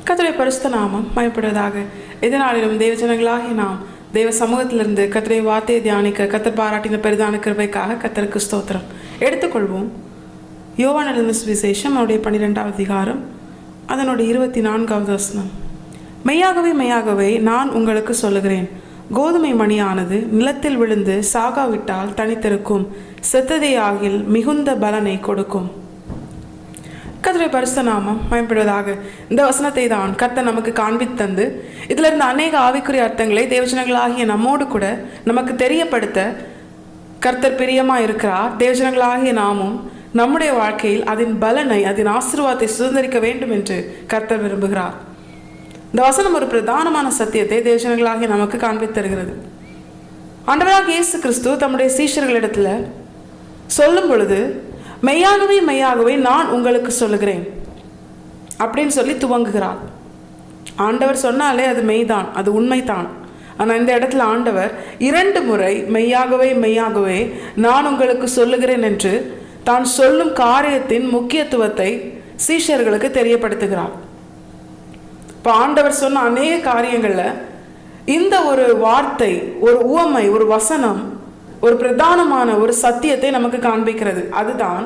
கர்த்தருடைய பரிசுத்த நாமம் மகிமைப்படுவதாக. எதனாலும் தேவஜனங்களாகி நாம் தேவ சமூகத்திலிருந்து கர்த்தருடைய வார்த்தையை தியானிக்க கர்த்தர் பாராட்டின பெரிதான கிருபைக்காக கர்த்தருக்கு ஸ்தோத்திரம். எடுத்துக்கொள்வோம். யோவான் எழுதின சுவிசேஷம் அவருடைய 12வது அதிகாரம் அதனுடைய 24வது வசனம். மெய்யாகவே மெய்யாகவே நான் உங்களுக்கு சொல்லுகிறேன், கோதுமை மணியானது நிலத்தில் விழுந்து சாகாவிட்டால் தனித்திருக்கும், செத்ததேயாகில் மிகுந்த பலனை கொடுக்கும். கர்த்தருடைய பரிசுத்த நாமம் மகிமைப்படுவதாக. இந்த வசனத்தை தான் கர்த்தர் நமக்கு காண்பித்தந்து இதில் இருந்த அநேக ஆவிக்குரிய அர்த்தங்களை தேவஜனங்களாகிய நம்மோடு கூட நமக்கு தெரியப்படுத்த கர்த்தர் பிரியமாக இருக்கிறார். தேவஜனங்களாகிய நாமும் நம்முடைய வாழ்க்கையில் அதன் பலனை, அதன் ஆசீர்வாதத்தை சுதந்திரிக்க வேண்டும் என்று கர்த்தர் விரும்புகிறார். இந்த வசனம் ஒரு பிரதானமான சத்தியத்தை தேவஜனங்களாகிய நமக்கு காண்பித்தருகிறது. ஆண்டவராகிய இயேசு கிறிஸ்து தம்முடைய சீஷர்களிடத்துல சொல்லும் பொழுது, மெய்யாகவே மெய்யாகவே நான் உங்களுக்கு சொல்லுகிறேன் அப்படின்னு சொல்லி துவங்குகிறார். ஆண்டவர் சொன்னாலே அது மெய்தான், அது உண்மைதான். ஆனால் இந்த இடத்துல ஆண்டவர் 2 முறை மெய்யாகவே மெய்யாகவே நான் உங்களுக்கு சொல்லுகிறேன் என்று தான் சொல்லும் காரியத்தின் முக்கியத்துவத்தை சீஷர்களுக்கு தெரியப்படுத்துகிறார். இப்போ ஆண்டவர் சொன்ன அநேக காரியங்களில் இந்த ஒரு வார்த்தை, ஒரு உவமை, ஒரு வசனம் ஒரு பிரதானமான ஒரு சத்தியத்தை நமக்கு காண்பிக்கிறது. அதுதான்,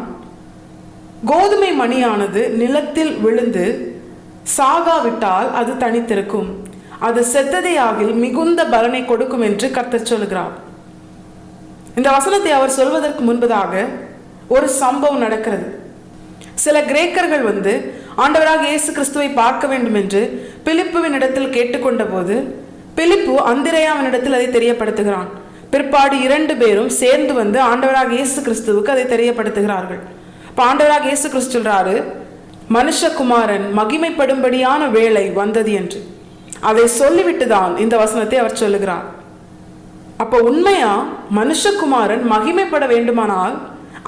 கோதுமை மணியானது நிலத்தில் விழுந்து சாகாவிட்டால் அது தனித்திருக்கும், அது செத்ததேயாகில் மிகுந்த பலனை கொடுக்கும் என்று கர்த்தர் சொல்கிறார். இந்த வசனத்தை அவர் சொல்வதற்கு முன்பதாக ஒரு சம்பவம் நடக்கிறது. சில கிரேக்கர்கள் ஆண்டவராக இயேசு கிறிஸ்துவை பார்க்க வேண்டும் என்று பிலிப்புவின் இடத்தில் கேட்டுக்கொண்ட போது பிலிப்பு அந்திரேயாவின் இடத்தில் அதை தெரியப்படுத்துகிறான். பிற்பாடு 2 பேரும் சேர்ந்து ஆண்டவராக இயேசு கிறிஸ்துவுக்கு அதை தெரியப்படுத்துகிறார்கள். இப்போ ஆண்டவராக இயேசு கிறிஸ்து சொல்றாரு, மனுஷகுமாரன் மகிமைப்படும்படியான வேளை வந்தது என்று. அதை சொல்லிவிட்டு தான் இந்த வசனத்தை அவர் சொல்லுகிறார். அப்போ உண்மையா மனுஷகுமாரன் மகிமைப்பட வேண்டுமானால்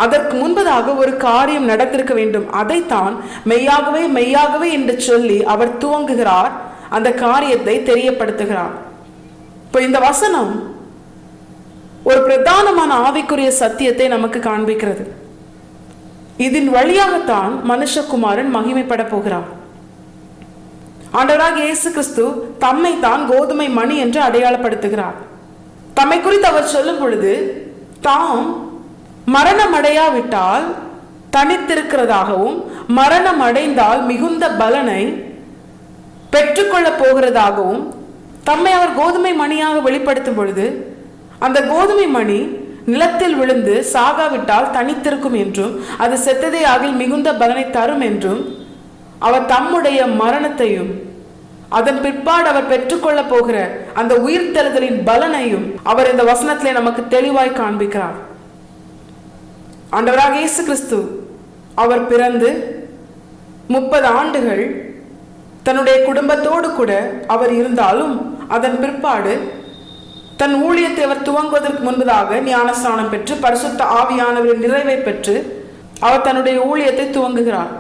அதற்கு முன்பதாக ஒரு காரியம் நடந்திருக்க வேண்டும். அதைத்தான் மெய்யாகவே மெய்யாகவே என்று சொல்லி அவர் துவங்குகிறார், அந்த காரியத்தை தெரியப்படுத்துகிறார். இப்போ இந்த வசனம் ஒரு பிரதானமான ஆவிக்குரிய சத்தியத்தை நமக்கு காண்பிக்கிறது. இதன் வழியாகத்தான் மனுஷகுமாரன் மகிமைப்பட போகிறார். ஆண்டவராக இயேசு கிறிஸ்து தம்மை தான் கோதுமை மணி என்று அடையாளப்படுத்துகிறார். தம்மை குறித்து அவர் சொல்லும் பொழுது, தாம் மரணம் அடையாவிட்டால் தனித்திருக்கிறதாகவும் மரணம் அடைந்தால் மிகுந்த பலனை பெற்றுக்கொள்ள போகிறதாகவும் தம்மை அவர் கோதுமை மணியாக வெளிப்படுத்தும் பொழுது, அந்த கோதுமை மணி நிலத்தில் விழுந்து சாகாவிட்டால் தனித்திருக்கும் என்றும் அது செத்ததேயாகில் மிகுந்த பலனை தரும் என்றும் அவர் தம்முடைய மரணத்தையும் அதன் பிற்பாடு அவர் பெற்றுக்கொள்ள போகிற அந்த உயிர்த்தெழுதலின் பலனையும் அவர் இந்த வசனத்திலே நமக்கு தெளிவாய் காண்பிக்கிறார். ஆண்டவராக இயேசு கிறிஸ்து அவர் பிறந்து 30 ஆண்டுகள் தன்னுடைய குடும்பத்தோடு கூட அவர் இருந்தாலும் அதன் பிற்பாடு தன் ஊழியத்தை அவர் துவங்குவதற்கு முன்பதாக ஞானஸ்நானம் பெற்று பரிசுத்த ஆவியானவரின் நிறைவை பெற்று அவர் தன்னுடைய ஊழியத்தை துவங்குகிறார்.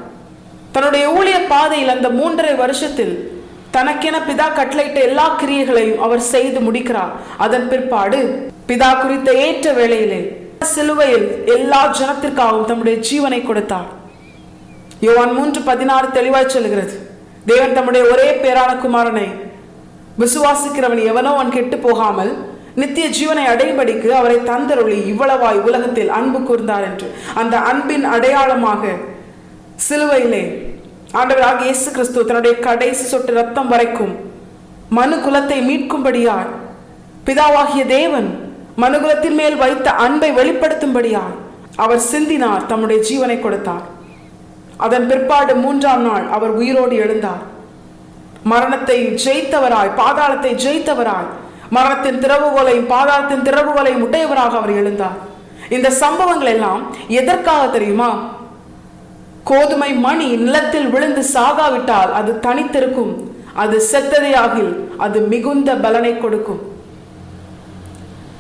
தன்னுடைய ஊழிய பாதையில் அந்த 3.5 வருஷத்தில் தனக்கென பிதா கட்டளையிட்ட எல்லா கிரியைகளையும் அவர் செய்து முடிக்கிறார். அதன் பிற்பாடு பிதா குறித்த ஏற்ற வேளையிலே சிலுவையில் எல்லா ஜனத்திற்காகவும் தம்முடைய ஜீவனை கொடுத்தார். யோவான் 3:16 தெளிவாய் சொல்கிறது, தேவன் தம்முடைய ஒரே பேரான குமாரனை விசுவாசிக்கிறவன் எவனோ அவன் கெட்டு போகாமல் நித்திய ஜீவனை அடையும்படிக்கு அவரை தந்தருளி இவ்வளவாய் உலகத்தில் அன்பு கூர்ந்தார் என்று. அந்த அன்பின் அடையாளமாக சிலுவையிலே ஆண்டவராக இயேசு கிறிஸ்து தன்னுடைய கடைசி சொட்டு ரத்தம் வரைக்கும் மனு குலத்தை மீட்கும்படியார் பிதாவாகிய தேவன் மனுகுலத்தின் மேல் வைத்த அன்பை வெளிப்படுத்தும்படியார் அவர் சிந்தினார், தம்முடைய ஜீவனை கொடுத்தார். அதன் பிற்பாடு 3ஆம் நாள் அவர் உயிரோடு எழுந்தார். மரணத்தை ஜெயித்தவராய், பாதாளத்தை ஜெயித்தவராய், மரணத்தின் திறவுகோலையும் பாதாளத்தின் திறவுகோலையும் உடையவராக அவர் எழுந்தார். இந்த சம்பவங்கள் எல்லாம் எதற்காக தெரியுமா? கோதுமை மணி நிலத்தில் விழுந்து சாகாவிட்டால் அது தனித்திருக்கும், அது செத்ததேயாகில் அது மிகுந்த பலனை கொடுக்கும்.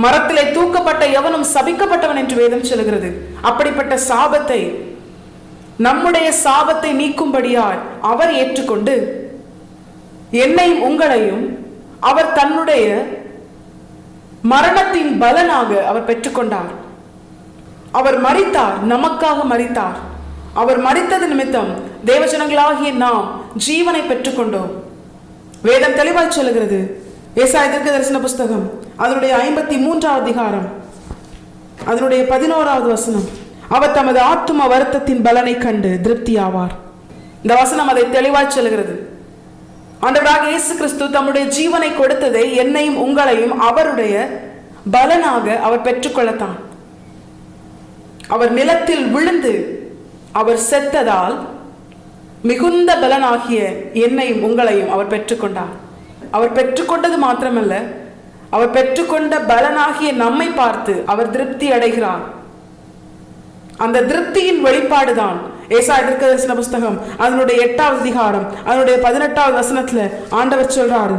மரத்திலே தூக்கப்பட்ட எவனும் சபிக்கப்பட்டவன் என்று வேதம் சொல்கிறது. அப்படிப்பட்ட சாபத்தை, நம்முடைய சாபத்தை நீக்கும்படியாய் அவர் ஏற்றுக்கொண்டு என்னையும் உங்களையும் அவர் தன்னுடைய மரணத்தின் பலனாக அவர் பெற்றுக்கொண்டார். அவர் மரித்தார், நமக்காக மரித்தார். அவர் மரித்தது நிமித்தம் தேவஜனங்களாகிய நாம் ஜீவனை பெற்றுக்கொண்டோம். வேதம் தெளிவாய் சொல்லுகிறது. ஏசாயா தீர்க்கதரிசன புஸ்தகம் அதனுடைய 53வது அதிகாரம் அதனுடைய 11வது வசனம், அவர் தமது ஆத்தும வருத்தத்தின் பலனை கண்டு திருப்தி ஆவார். இந்த வசனம் அதை தெளிவாய் சொல்லுகிறது. ஆண்டவராக இயேசு கிறிஸ்து தம்முடைய ஜீவனை கொடுத்ததை என்னையும் உங்களையும் அவருடைய பலனாக அவர் பெற்றுக்கொள்ளத்தான். அவர் நிலத்தில் விழுந்து அவர் செத்ததால் மிகுந்த பலனாகிய என்னையும் உங்களையும் அவர் பெற்றுக்கொண்டார். அவர் பெற்றுக்கொண்டது மாத்திரமல்ல, அவர் பெற்றுக்கொண்ட பலனாகிய நம்மை பார்த்து அவர் திருப்தி அடைகிறார். அந்த திருப்தியின் வெளிப்பாடுதான் ஏசாயா தீர்க்கதரிசன புஸ்தகம் அதனுடைய 8வது அதிகாரம் அதனுடைய 18வது வசனத்துல ஆண்டவர் சொல்றாரு,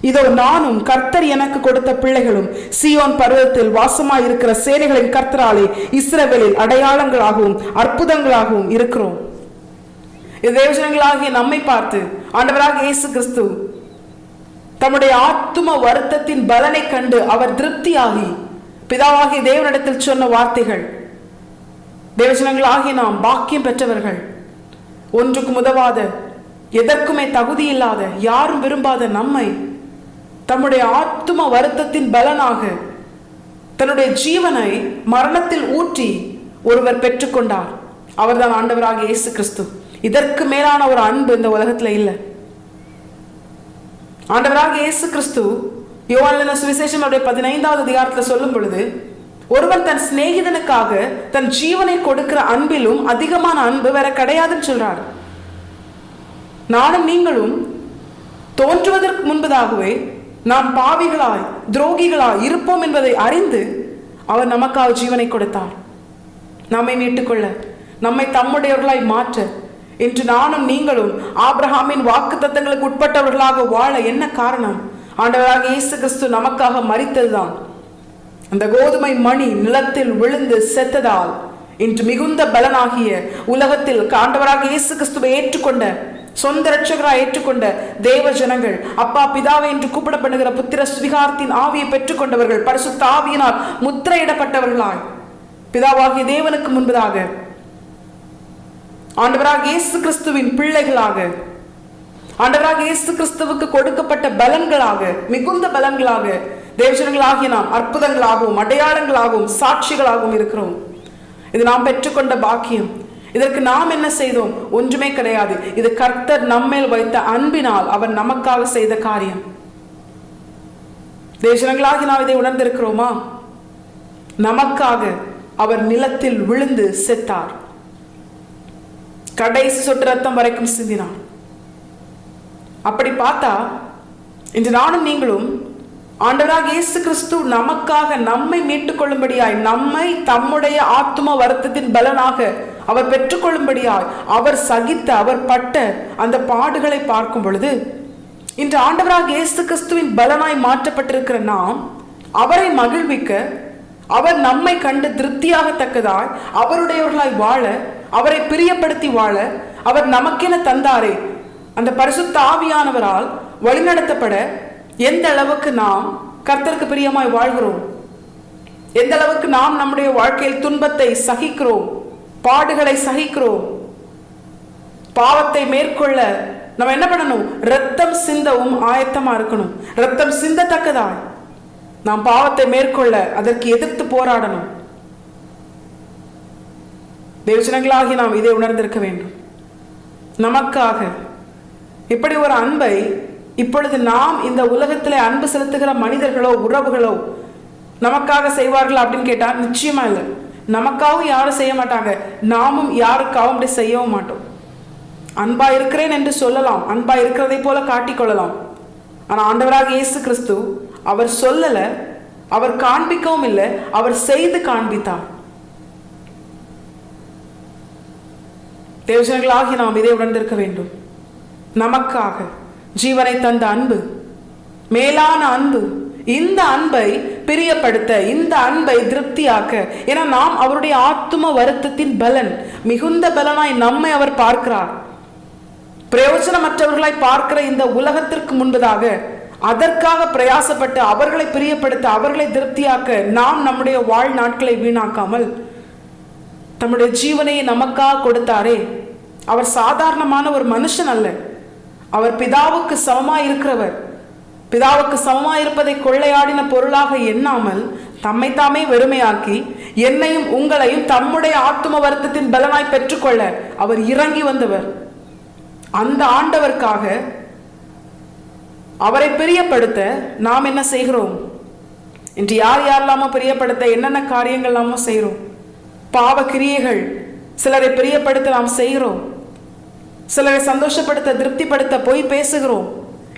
இதோ நானும் கர்த்தர் எனக்கு கொடுத்த பிள்ளைகளும் சீயோன் பர்வதத்தில் வாசமாய் இருக்கிற சேனைகளின் கர்த்தராலே இஸ்ரவேலில் அடையாளங்களாகவும் அற்புதங்களாகவும் இருக்கிறோம். தேவஜனங்களாகிய நம்மை பார்த்து ஆண்டவராக இயேசு கிறிஸ்து தம்முடைய ஆத்தும வருத்தத்தின் பலனை கண்டு அவர் திருப்தியாகி பிதாவாகிய தேவனிடத்தில் சொன்ன வார்த்தைகள், தேவஜனங்களாகிய நாம் பாக்கியம் பெற்றவர்கள், ஒன்றுக்கும் உதவாத எதற்குமே தகுதி இல்லாத யாரும் விரும்பாத நம்மை தம்முடைய ஆத்தும வருத்தத்தின் பலனாக தன்னுடைய ஜீவனை மரணத்தில் ஊற்றி ஒருவர் பெற்றுக்கொண்டார். அவர்தான் ஆண்டவராக இயேசு கிறிஸ்து. இதற்கு மேலான ஒரு அன்பு இந்த உலகத்துல இல்லை. ஆண்டவராக இயேசு கிறிஸ்து யோவான் சுவிசேஷம் 15வது அதிகாரத்தில் சொல்லும் பொழுது, ஒருவன் தன் சிநேகிதனுக்காக தன் ஜீவனை கொடுக்கிற அன்பிலும் அதிகமான அன்பு வேற கிடையாதுன்னு சொல்றார். நானும் நீங்களும் தோன்றுவதற்கு முன்பதாகவே நாம் பாவிகளாய் துரோகிகளாய் இருப்போம் என்பதை அறிந்து அவர் நமக்காக ஜீவனை கொடுத்தார். நம்மை மீட்டுக்கொள்ள, நம்மை தம்முடையவர்களாய் மாற்ற, இன்று நானும் நீங்களும் ஆபிரகாமின் வாக்கு தத்தங்களுக்கு உட்பட்டவர்களாக வாழ என்ன காரணம்? ஆண்டவராக இயேசு கிறிஸ்து நமக்காக மரித்ததுதான். அந்த கோதுமை மணி நிலத்தில் விழுந்து செத்ததால் இன்று மிகுந்த பலனாகிய உலகத்தில் ஆண்டவராக இயேசு கிறிஸ்துவை ஏற்றுக்கொண்ட, சொந்த இரட்சகராய் ஏற்றுக்கொண்ட தேவ ஜனங்கள், அப்பா பிதாவை என்று கூப்பிடப்படுகிற புத்திர சுவிகாரத்தின் ஆவியை பெற்றுக்கொண்டவர்கள், பரிசுத்த ஆவியினால் முத்திரையிடப்பட்டவர்களாய் பிதாவாகிய தேவனுக்கு முன்பதாக ஆண்டவராக இயேசு கிறிஸ்துவின் பிள்ளைகளாக, ஆண்டவராக இயேசு கிறிஸ்துவுக்கு கொடுக்கப்பட்ட பலன்களாக, மிகுந்த பலன்களாக தேவஜனங்களாகிய நாம் அற்புதங்களாகவும் அடையாளங்களாகவும் சாட்சிகளாகவும் இருக்கிறோம். இது நாம் பெற்றுக்கொண்ட பாக்கியம். இதற்கு நாம் என்ன செய்தோம்? ஒன்றுமே கிடையாது. இது கர்த்தர் நம்மேல் வைத்த அன்பினால் அவர் நமக்காக செய்த காரியம். தேவஜனங்களாகி நாம் இதை உணர்ந்திருக்கிறோமா? நமக்காக அவர் நிலத்தில் விழுந்து செத்தார். கடைசி சொட்டு ரத்தம் வரைக்கும் சிந்தினார். அப்படி பார்த்தா இன்று நானும் நீங்களும் ஆண்டவராக இயேசு கிறிஸ்து நமக்காக நம்மை மீட்டுக் கொள்ளும்படியாய், நம்மை தம்முடைய ஆத்தும வருத்தத்தின் பலனாக அவர் பெற்றுக்கொள்ளும்படியாய் அவர் சகித்த, அவர் பட்ட அந்த பாடுகளை பார்க்கும் பொழுது, இன்று ஆண்டவராக இயேசு கிறிஸ்துவின் பலனாய் மாற்றப்பட்டிருக்கிற நாம் அவரை மகிழ்விக்க, அவர் நம்மை கண்டு திருப்தியாகத்தக்கதாய் அவருடையவர்களாய் வாழ, அவரை பிரியப்படுத்தி வாழ அவர் நமக்கென தந்தாரே அந்த பரிசுத்த ஆவியானவரால் வழிநடத்தப்பட எந்த அளவுக்கு நாம் கர்த்தருக்கு பிரியமாய் வாழ்கிறோம், எந்த அளவுக்கு நாம் நம்முடைய வாழ்க்கையில் துன்பத்தை சகிக்கிறோம், பாடுகளை சகிக்கிறோம், பாவத்தை மேற்கொள்ள நம்ம என்ன பண்ணணும்? ரத்தம் சிந்தவும் ஆயத்தமா இருக்கணும். ரத்தம் சிந்தத்தக்கதாய் நாம் பாவத்தை மேற்கொள்ள அதற்கு எதிர்த்து போராடணும். தேவஜனங்களாகி நாம் இதை உணர்ந்திருக்க வேண்டும். நமக்காக இப்படி ஒரு அன்பை இப்பொழுது நாம் இந்த உலகத்திலே அன்பு செலுத்துகிற மனிதர்களோ உறவுகளோ நமக்காக செய்வார்கள் அப்படின்னு கேட்டா நிச்சயமா இல்லை. நமக்காகவும் யாரும் செய்ய மாட்டாங்க, நாமும் யாருக்காகவும் அப்படி செய்யவும் மாட்டோம். அன்பா இருக்கிறேன் என்று சொல்லலாம், அன்பா இருக்கிறதை போல காட்டிக்கொள்ளலாம். ஆனா ஆண்டவராக இயேசு கிறிஸ்து அவர் சொல்லல, அவர் காண்பிக்கவும் இல்லை, அவர் செய்து காண்பித்தார். தேவஜனங்களாகி நாம் இதை உணர்ந்திருக்க வேண்டும். நமக்காக ஜீவனை தந்த அன்பு, மேலான அன்பு, இந்த அன்பை பிரியப்படுத்த, இந்த அன்பை திருப்தியாக்க, ஏன்னா நாம் அவருடைய ஆத்தும வருத்தத்தின் பலன், மிகுந்த பலனாய் நம்மை அவர் பார்க்கிறார். பிரயோஜனமற்றவர்களாய் பார்க்கிற இந்த உலகத்திற்கு முன்பதாக அதற்காக பிரயாசப்பட்டு அவர்களை பிரியப்படுத்த, அவர்களை திருப்தியாக்க நாம் நம்முடைய வாழ்நாட்களை வீணாக்காமல் தம்முடைய ஜீவனையை நமக்காக கொடுத்தாரே. அவர் சாதாரணமான ஒரு மனுஷன் அல்ல, அவர் பிதாவுக்கு சமமாய் இருக்கிறவர். பிதாவுக்கு சமமாய் இருப்பதை கொள்ளையாடின பொருளாக எண்ணாமல் தம்மை தாமே வெறுமையாக்கி என்னையும் உங்களையும் தம்முடைய ஆத்தும வருத்தத்தின் பலனாய் பெற்றுக்கொள்ள அவர் இறங்கி வந்தவர். அந்த ஆண்டவருக்காக அவரை பிரியப்படுத்த நாம் என்ன செய்கிறோம்? இன்று யார் யாரெல்லாமோ பிரியப்படுத்த என்னென்ன காரியங்கள் எல்லாமோ செய்கிறோம். பாவ கிரியைகள் சிலரை பிரியப்படுத்த நாம் செய்கிறோம். சிலரை சந்தோஷப்படுத்த திருப்திப்படுத்த போய் பேசுகிறோம்.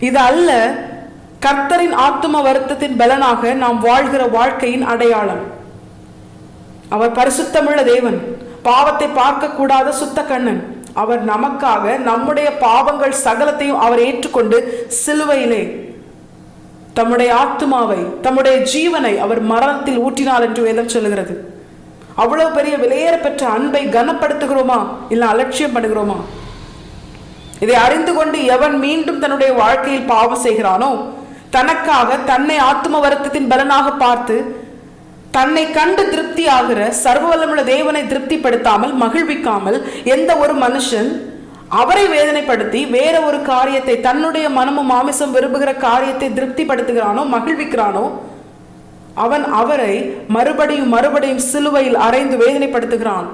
இது அல்ல கர்த்தரின் ஆத்தும வருத்தத்தின் பலனாக நாம் வாழ்கிற வாழ்க்கையின் அடையாளம். அவர் பரிசுத்தமுள்ள தேவன், பாவத்தை பார்க்க கூடாத சுத்த கண்ணன். அவர் நமக்காக நம்முடைய பாவங்கள் சகலத்தையும் அவர் ஏற்றுக்கொண்டு சிலுவையிலே தம்முடைய ஆத்துமாவை, தம்முடைய ஜீவனை அவர் மரணத்தில் ஊற்றினார் என்று வேதம் சொல்லுகிறது. அவ்வளவு பெரிய விலையேற பெற்ற அன்பை கனப்படுத்துகிறோமா இல்ல அலட்சியம் பண்ணுகிறோமா? இதை அறிந்து கொண்டு எவன் மீண்டும் தன்னுடைய வாழ்க்கையில் பாவம் செய்கிறானோ, தனக்காக தன்னை ஆத்தும வருத்தத்தின் பலனாக பார்த்து தன்னை கண்டு திருப்தி ஆகிற சர்வ வல்லமுள்ள தேவனை திருப்திப்படுத்தாமல் மகிழ்விக்காமல் எந்த ஒரு மனுஷன் அவரை வேதனைப்படுத்தி வேற ஒரு காரியத்தை, தன்னுடைய மனமும் மாமிசம் விரும்புகிற காரியத்தை திருப்திப்படுத்துகிறானோ, மகிழ்விக்கிறானோ, அவன் அவரை மறுபடியும் மறுபடியும் சிலுவையில் அறைந்து வேதனைப்படுத்துகிறான்.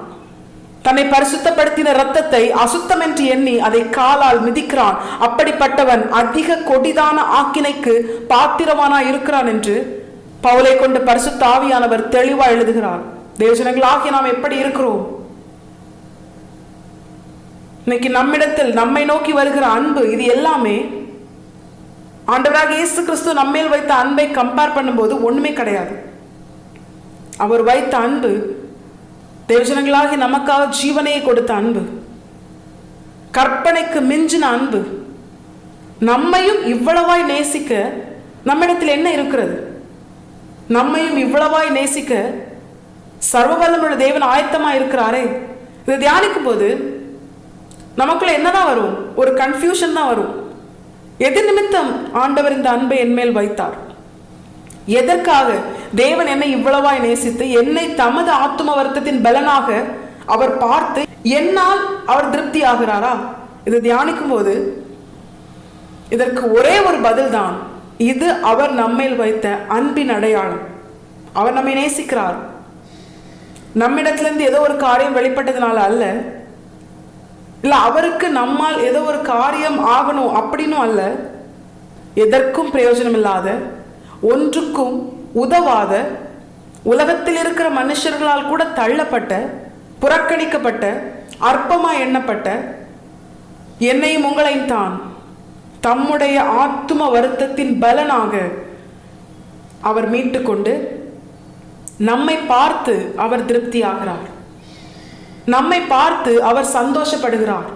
தன்னை பரிசுத்தப்படுத்தின இரத்தத்தை அசுத்தம் என்று எண்ணி அதை காலால் மிதிக்கிறான். அப்படிப்பட்டவன் அதிக கொடிதான ஆக்கினைக்கு பாத்திரவானா இருக்கிறான் என்று பவுலை கொண்டு பரிசுத்த ஆவியானவர் தெளிவா எழுதுகிறார். தேவஜனங்களாகிய நாம் எப்படி இருக்கிறோம்? இன்னைக்கு நம்மிடத்தில் நம்மை நோக்கி வருகிற அன்பு, இது எல்லாமே ஆண்டவராக இயேசு கிறிஸ்து நம்மேல் வைத்த அன்பை கம்பேர் பண்ணும்போது ஒண்ணுமே கிடையாது. அவர் வைத்த அன்பு, தேவஜனங்களாகி நமக்காக ஜீவனையை கொடுத்த அன்பு, கற்பனைக்கு மிஞ்சின அன்பு. நம்மையும் இவ்வளவாய் நேசிக்க நம்மிடத்தில் என்ன இருக்கிறது? நம்மையும் இவ்வளவாய் நேசிக்க சர்வ வல்லமையுள்ள தேவன் ஆயத்தமா இருக்கிறாரே. இதை தியானிக்கும் போது நமக்குள்ள என்னதான் வரும்? ஒரு கன்ஃபியூஷன் தான் வரும். எது நிமித்தம் ஆண்டவர் இந்த அன்பை என்மேல் வைத்தார்? எதற்காக தேவன் என்னை இவ்வளவாய் நேசித்து என்னை தமது ஆத்தும வருத்தத்தின் பலனாக அவர் பார்த்து என்னால் அவர் திருப்தி ஆகிறாரா? இதை தியானிக்கும் போது இதற்கு ஒரே ஒரு பதில் தான். இது அவர் நம்மேல் வைத்த அன்பின் அடையாளம். அவர் நம்மை நேசிக்கிறார். நம்மிடத்திலிருந்து ஏதோ ஒரு காரியம் வெளிப்பட்டதுனால அல்ல, இல்ல அவருக்கு நம்மால் ஏதோ ஒரு காரியம் ஆகணும் அப்படின்னு அல்ல. எதற்கும் பிரயோஜனம் இல்லாத, ஒன்றுக்கும் உதவாத, உலகத்தில் இருக்கிற மனுஷர்களால் கூட தள்ளப்பட்ட, புறக்கணிக்கப்பட்ட, அற்பமா எண்ணப்பட்ட என்னையும் உங்களையும் தான் தம்முடைய ஆத்தும வருத்தத்தின் பலனாக அவர் மீட்டுக்கொண்டு நம்மை பார்த்து அவர் திருப்தி ஆகிறார். நம்மை பார்த்து அவர் சந்தோஷப்படுகிறார்.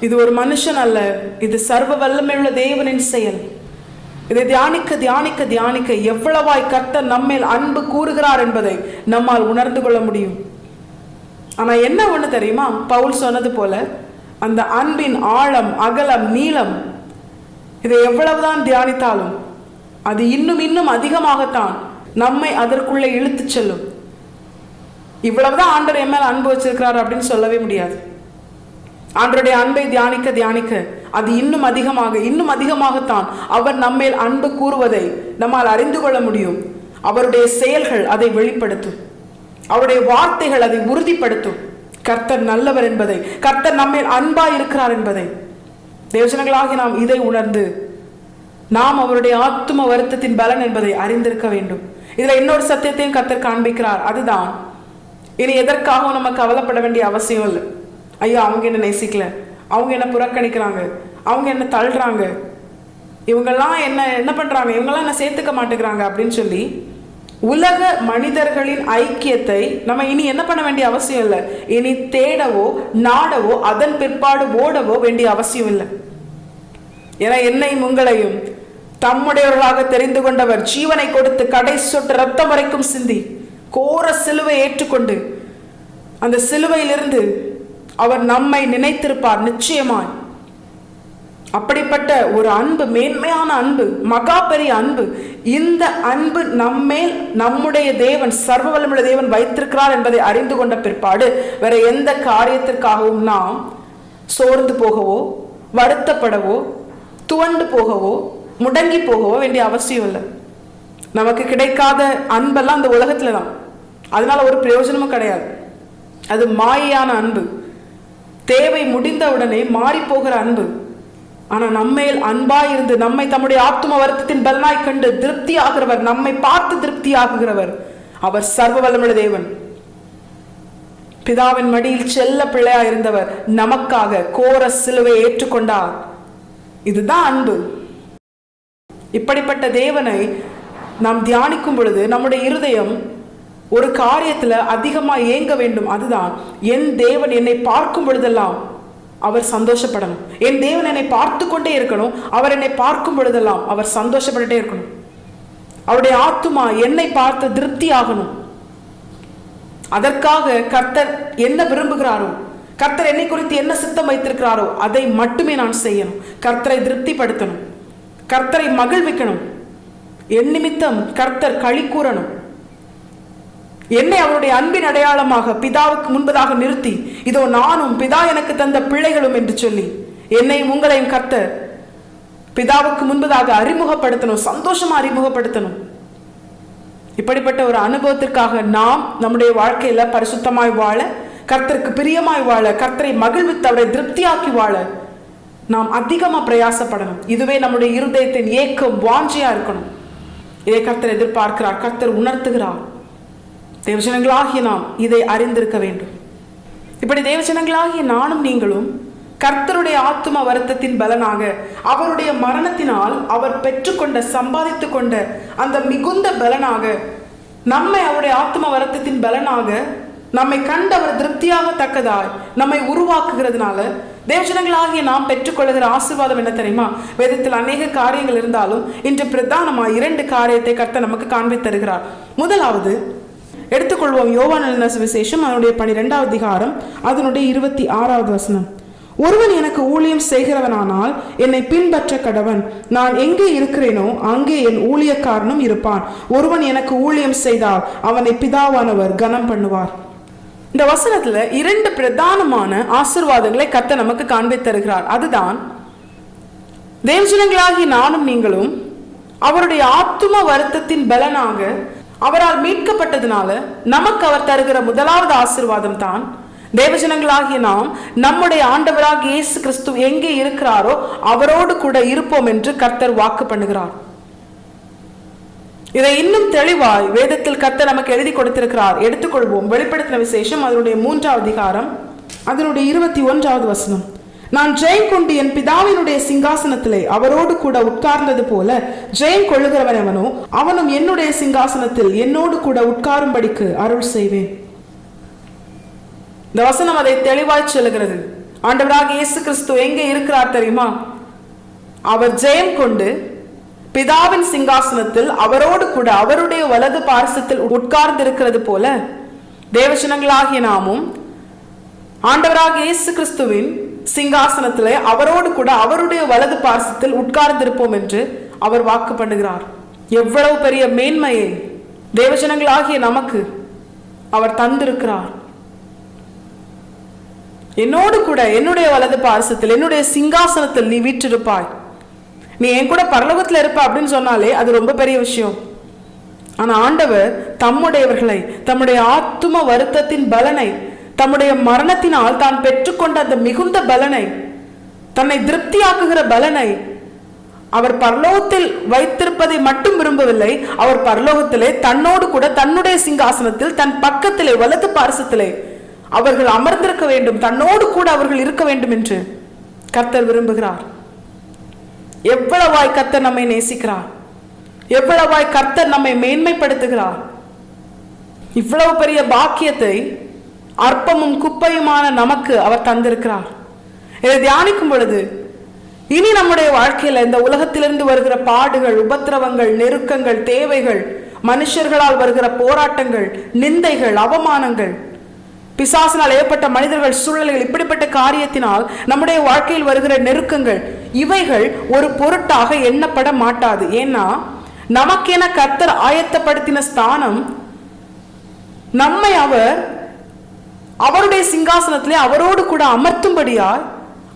இது ஒரு மனுஷன் அல்ல, இது சர்வ வல்லமையுள்ள தேவனின் செயல். இதை தியானிக்க தியானிக்க தியானிக்க எவ்வளவாய் கர்த்தர் நம்மேல் அன்பு கூறுகிறார் என்பதை நம்மால் உணர்ந்து கொள்ள முடியும். ஆனா என்ன ஒண்ணு தெரியுமா? பவுல் சொன்னது போல அந்த அன்பின் ஆழம், அகலம், நீளம், இதை எவ்வளவுதான் தியானித்தாலும் அது இன்னும் இன்னும் அதிகமாகத்தான் நம்மை அதற்குள்ளே இழுத்து செல்லும். இவ்வளவுதான் ஆண்டவர் என் மேல் அன்பு வச்சிருக்கிறார் அப்படின்னு சொல்லவே முடியாது. ஆண்டவருடைய அன்பை தியானிக்க தியானிக்க அது இன்னும் அதிகமாக இன்னும் அதிகமாகத்தான் அவர் நம்மேல் அன்பு கூறுவதை நம்மால் அறிந்து கொள்ள முடியும். அவருடைய செயல்கள் அதை வெளிப்படுத்தும். அவருடைய வார்த்தைகள் அதை உறுதிப்படுத்தும். கர்த்தர் நல்லவர் என்பதை, கர்த்தர் நம்மேல் அன்பாய் இருக்கிறார் என்பதை. தேவஜனங்களாகி நாம் இதை உணர்ந்து நாம் அவருடைய ஆத்தும வருத்தத்தின் பலன் என்பதை அறிந்திருக்க வேண்டும். இதுல இன்னொரு சத்தியத்தையும் கர்த்தர் காண்பிக்கிறார். அதுதான், இனி எதற்காகவும் நம்ம கவலைப்பட வேண்டிய அவசியம் இல்லை. ஐயோ, அவங்க என்ன நேசிக்கல, அவங்க என்ன புறக்கணிக்கிறாங்க, அவங்க என்ன தள்ளுறாங்க, இவங்கெல்லாம் என்ன பண்றாங்க, இவங்கெல்லாம் என்ன சேர்த்துக்க மாட்டேங்கிறாங்க அப்படின்னு சொல்லி உலக மனிதர்களின் ஐக்கியத்தை நம்ம இனி என்ன பண்ண வேண்டிய அவசியம் இல்லை. இனி தேடவோ நாடவோ அதன் பிற்பாடு ஓடவோ வேண்டிய அவசியம் இல்லை. ஏன்னா என்னையும் உங்களையும் தம்முடையவர்களாக தெரிந்து கொண்டவர் ஜீவனை கொடுத்து கடை சொட்டு ரத்தம் வரைக்கும் சிந்தி கோர சிலுவை ஏற்றுக்கொண்டு அந்த சிலுவையிலிருந்து அவர் நம்மை நினைத்திருப்பார் நிச்சயமாய். அப்படிப்பட்ட ஒரு அன்பு, மேன்மையான அன்பு, மகா பெரிய அன்பு. இந்த அன்பு நம்மேல் நம்முடைய தேவன், சர்வ வல்லமையுள்ள தேவன் வைத்திருக்கிறார் என்பதை அறிந்து கொண்ட பிற்பாடு வேற எந்த காரியத்திற்காகவும் நாம் சோர்ந்து போகவோ வருத்தப்படவோ துவண்டு போகவோ முடங்கி போகவோ வேண்டிய அவசியம் இல்லை. நமக்கு கிடைக்காத அன்பெல்லாம் அந்த உலகத்துல தான், அதனால ஒரு பிரயோஜனமும் கிடையாது. அது மாயான அன்பு, தேவை முடிந்த உடனே மாறி போகிற அன்பு. ஆனா நம்மேல் அன்பாய் இருந்து நம்மை தம்முடைய ஆத்தும வருத்தத்தின் பலனாய் கண்டு திருப்தி ஆகிறவர், நம்மை பார்த்து திருப்தி ஆகுகிறவர் அவர் சர்வ வல்லமுள்ள தேவன். பிதாவின் மடியில் செல்ல பிள்ளையா இருந்தவர் நமக்காக கோர சிலுவை ஏற்றுக்கொண்டார். இதுதான் அன்பு. இப்படிப்பட்ட தேவனை நாம் தியானிக்கும் பொழுது நம்முடைய இருதயம் ஒரு காரியத்துல அதிகமா ஏங்க வேண்டும். அதுதான், என் தேவன் என்னை பார்க்கும் பொழுதெல்லாம் அவர் சந்தோஷப்படணும். என் தேவன் என்னை பார்த்து கொண்டே இருக்கணும். அவர் என்னை பார்க்கும் பொழுதெல்லாம் அவர் சந்தோஷப்பட்டுட்டே இருக்கணும். அவருடைய ஆத்துமா என்னை பார்த்து திருப்தி ஆகணும். அதற்காக கர்த்தர் என்ன விரும்புகிறாரோ, கர்த்தர் என்னை குறித்து என்ன சித்தம் வைத்திருக்கிறாரோ அதை மட்டுமே நான் செய்யணும். கர்த்தரை திருப்திப்படுத்தணும், கர்த்தரை மகிழ்விக்கணும். என் நிமித்தம் கர்த்தர் களி கூறணும். என்னை அவருடைய அன்பின் அடையாளமாக பிதாவுக்கு முன்பதாக நிறுத்தி, இதோ நானும் பிதா எனக்கு தந்த பிள்ளைகளும் என்று சொல்லி என்னையும் உங்களையும் கர்த்தர் பிதாவுக்கு முன்பதாக அறிமுகப்படுத்தணும், சந்தோஷமா அறிமுகப்படுத்தணும். இப்படிப்பட்ட ஒரு அனுபவத்திற்காக நாம் நம்முடைய வாழ்க்கையில பரிசுத்தமாய் வாழ, கர்த்தருக்கு பிரியமாய் வாழ, கர்த்தரை மகிழ்வித்து அவரை திருப்தியாக்கி வாழ நாம் அதிகமா பிரயாசப்படணும். இதுவே நம்முடைய இருதயத்தின் ஏக்கம், வாஞ்சியா இருக்கணும். இதை கர்த்தர் எதிர்பார்க்கிறார், கர்த்தர் உணர்த்துகிறார். தேவஜனங்களாகிய நாம் இதை அறிந்திருக்க வேண்டும். இப்படி தேவஜனங்களாகிய நானும் நீங்களும் கர்த்தருடைய ஆத்தும வருத்தத்தின் பலனாக, அவருடைய மரணத்தினால் அவர் பெற்றுக்கொண்ட சம்பாதித்து கொண்ட அந்த மிகுந்த பலனாக, நம்மை அவருடைய ஆத்தும வருத்தத்தின் பலனாக நம்மை கண்டு அவர் திருப்தியாக தக்கதாய் நம்மை உருவாக்குகிறதுனால தேவஜனங்களாகிய நாம் பெற்றுக்கொள்ளுகிற ஆசீர்வாதம் என்ன தெரியுமா? வேதத்தில் அநேக காரியங்கள் இருந்தாலும் இன்று பிரதானமாக 2 காரியத்தை கர்த்தர் நமக்கு காண்பித்து தருகிறார். முதலாவது எடுத்துக்கொள்வோம், யோவான் எழுதின சுவிசேஷம் அதனுடைய 12வது அதிகாரம் அதனுடைய 26வது வசனம். ஒருவன் எனக்கு ஊழியம் செய்கிறவனானால் என்னை பின்பற்ற கடவன். நான் எங்கே இருக்கிறேனோ அங்கே என் ஊழியக்காரனும் இருப்பான். ஒருவன் எனக்கு ஊழியம் செய்தால் அவனை பிதாவானவர் கனம் பண்ணுவார். இந்த வசனத்துல 2 பிரதானமான ஆசீர்வாதங்களை கர்த்தர் நமக்கு காண்பித்து தருகிறார். அதுதான், தேவஜனங்களாகி நானும் நீங்களும் அவருடைய ஆத்தும வருத்தத்தின் பலனாக அவரால் மீட்கப்பட்டதுனால நமக்கு அவர் தருகிற முதலாவது ஆசீர்வாதம் தான், தேவஜனங்களாகிய நாம் நம்முடைய ஆண்டவராகிய இயேசு கிறிஸ்து எங்கே இருக்கிறாரோ அவரோடு கூட இருப்போம் என்று கர்த்தர் வாக்கு பண்ணுகிறார். இதை இன்னும் தெளிவாய் வேதத்தில் கர்த்தர் நமக்கு எழுதி கொடுத்திருக்கிறார். எடுத்துக்கொள்வோம், வெளிப்படுத்தின விசேஷம் அதனுடைய 3வது அதிகாரம் அதனுடைய 21வது வசனம். நான் ஜெயம் கொண்டு என் பிதாவினுடைய சிங்காசனத்திலே அவரோடு கூட உட்கார்ந்தது போல ஜெயம் கொள்ளுகிறவன் எவனோ அவனும் என்னுடைய சிங்காசனத்தில் என்னோடு கூட உட்காரும்படிக்கு அருள் செய்வேன். இந்த வசனம் அதை தெளிவாய் சொல்லுகிறது. ஆண்டவராகிய இயேசு கிறிஸ்து எங்கே இருக்கிறார் தெரியுமா? அவர் ஜெயம் கொண்டு பிதாவின் சிங்காசனத்தில் அவரோடு கூட அவருடைய வலது பார்சத்தில் உட்கார்ந்து இருக்கிறது போல தேவஜனங்களாகிய நாமும் ஆண்டவராகிய இயேசு கிறிஸ்துவின் சிங்காசனத்திலே அவரோடு கூட அவருடைய வலது பார்சத்தில் உட்கார்ந்திருப்போம் என்று அவர் வாக்கு பண்ணுகிறார். எவ்வளவு பெரிய மேன்மையை தேவஜனங்களாகிய நமக்கு அவர் தந்திருக்கிறார். என்னோடு கூட என்னுடைய வலது பார்சத்தில் என்னுடைய சிங்காசனத்தில் நீ வீற்றிருப்பாய், நீ என் கூட பரலோகத்தில் இருப்ப அப்படின்னு சொன்னாலே அது ரொம்ப பெரிய விஷயம். ஆனா ஆண்டவர் தம்முடையவர்களை தம்முடைய ஆத்தும வருத்தத்தின் பலனை, தம்முடைய மரணத்தினால் தான் பெற்றுக்கொண்ட அந்த மிகுந்த பலனை, தன்னை திருப்தியாக்குகிற பலனை அவர் பரலோகத்தில் வைத்திருப்பதை மட்டும் விரும்பவில்லை. அவர் பரலோகத்திலே தன்னோடு கூட தன்னுடைய சிங்காசனத்தில் தன் பக்கத்திலே வலது பார்சத்திலே அவர்கள் அமர்ந்திருக்க வேண்டும், தன்னோடு கூட அவர்கள் இருக்க வேண்டும் என்று கர்த்தர் விரும்புகிறார். எவ்வளவாய் கர்த்தர் நம்மை நேசிக்கிறார், எவ்வளவாய் கர்த்தர் நம்மை மேன்மைப்படுத்துகிறார். இவ்வளவு பெரிய பாக்கியத்தை அற்பமும் குப்பையுமான நமக்கு அவர் தந்திருக்கிறார். இதை தியானிக்கும் பொழுது இனி நம்முடைய வாழ்க்கையில இந்த உலகத்திலிருந்து வருகிற பாடுகள், உபத்திரவங்கள், நெருக்கங்கள், தேவைகள், மனுஷர்களால் வருகிற போராட்டங்கள், நிந்தைகள், அவமானங்கள், பிசாசினால் ஏற்பட்ட மனிதர்கள், சூழல்கள், இப்படிப்பட்ட காரியத்தினால் நம்முடைய வாழ்க்கையில் வருகிற நெருக்கங்கள், இவைகள் ஒரு பொருட்டாக எண்ணப்பட மாட்டாது. ஏன்னா நமக்கென கர்த்தர் ஆயத்தப்படுத்தின ஸ்தானம், நம்மை அவர் அவருடைய சிங்காசனத்திலே அவரோடு கூட அமர்த்தும்படியாய்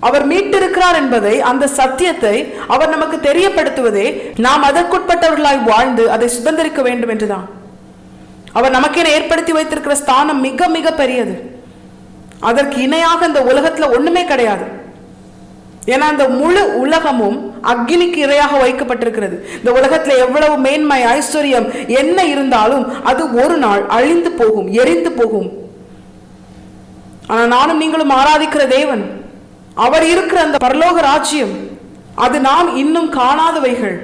அவர் மீட்டிருக்கிறார் என்பதை, அந்த சத்தியத்தை அவர் நமக்கு தெரியப்படுத்துவதே நாம் அதற்குட்பட்டவர்களாய் வாழ்ந்து அதை சுதந்திரிக்க வேண்டும் என்றுதான். அவர் நமக்கென ஏற்படுத்தி வைத்திருக்கிற ஸ்தானம் மிக மிக பெரியது. அதற்கு இணையாக இந்த உலகத்துல ஒண்ணுமே கிடையாது. ஏன்னா அந்த முழு உலகமும் அக்னிக்கு இரையாக வைக்கப்பட்டிருக்கிறது. இந்த உலகத்துல எவ்வளவு மேன்மை, ஐஸ்வர்யம் என்ன இருந்தாலும் அது ஒரு நாள் அழிந்து போகும், எரிந்து போகும். ஆனா நானும் நீங்களும் ஆராதிக்கிற தேவன், அவர் இருக்கிற அந்த பரலோக ராஜ்யம், அது நாம் இன்னும் காணாதவைகள்.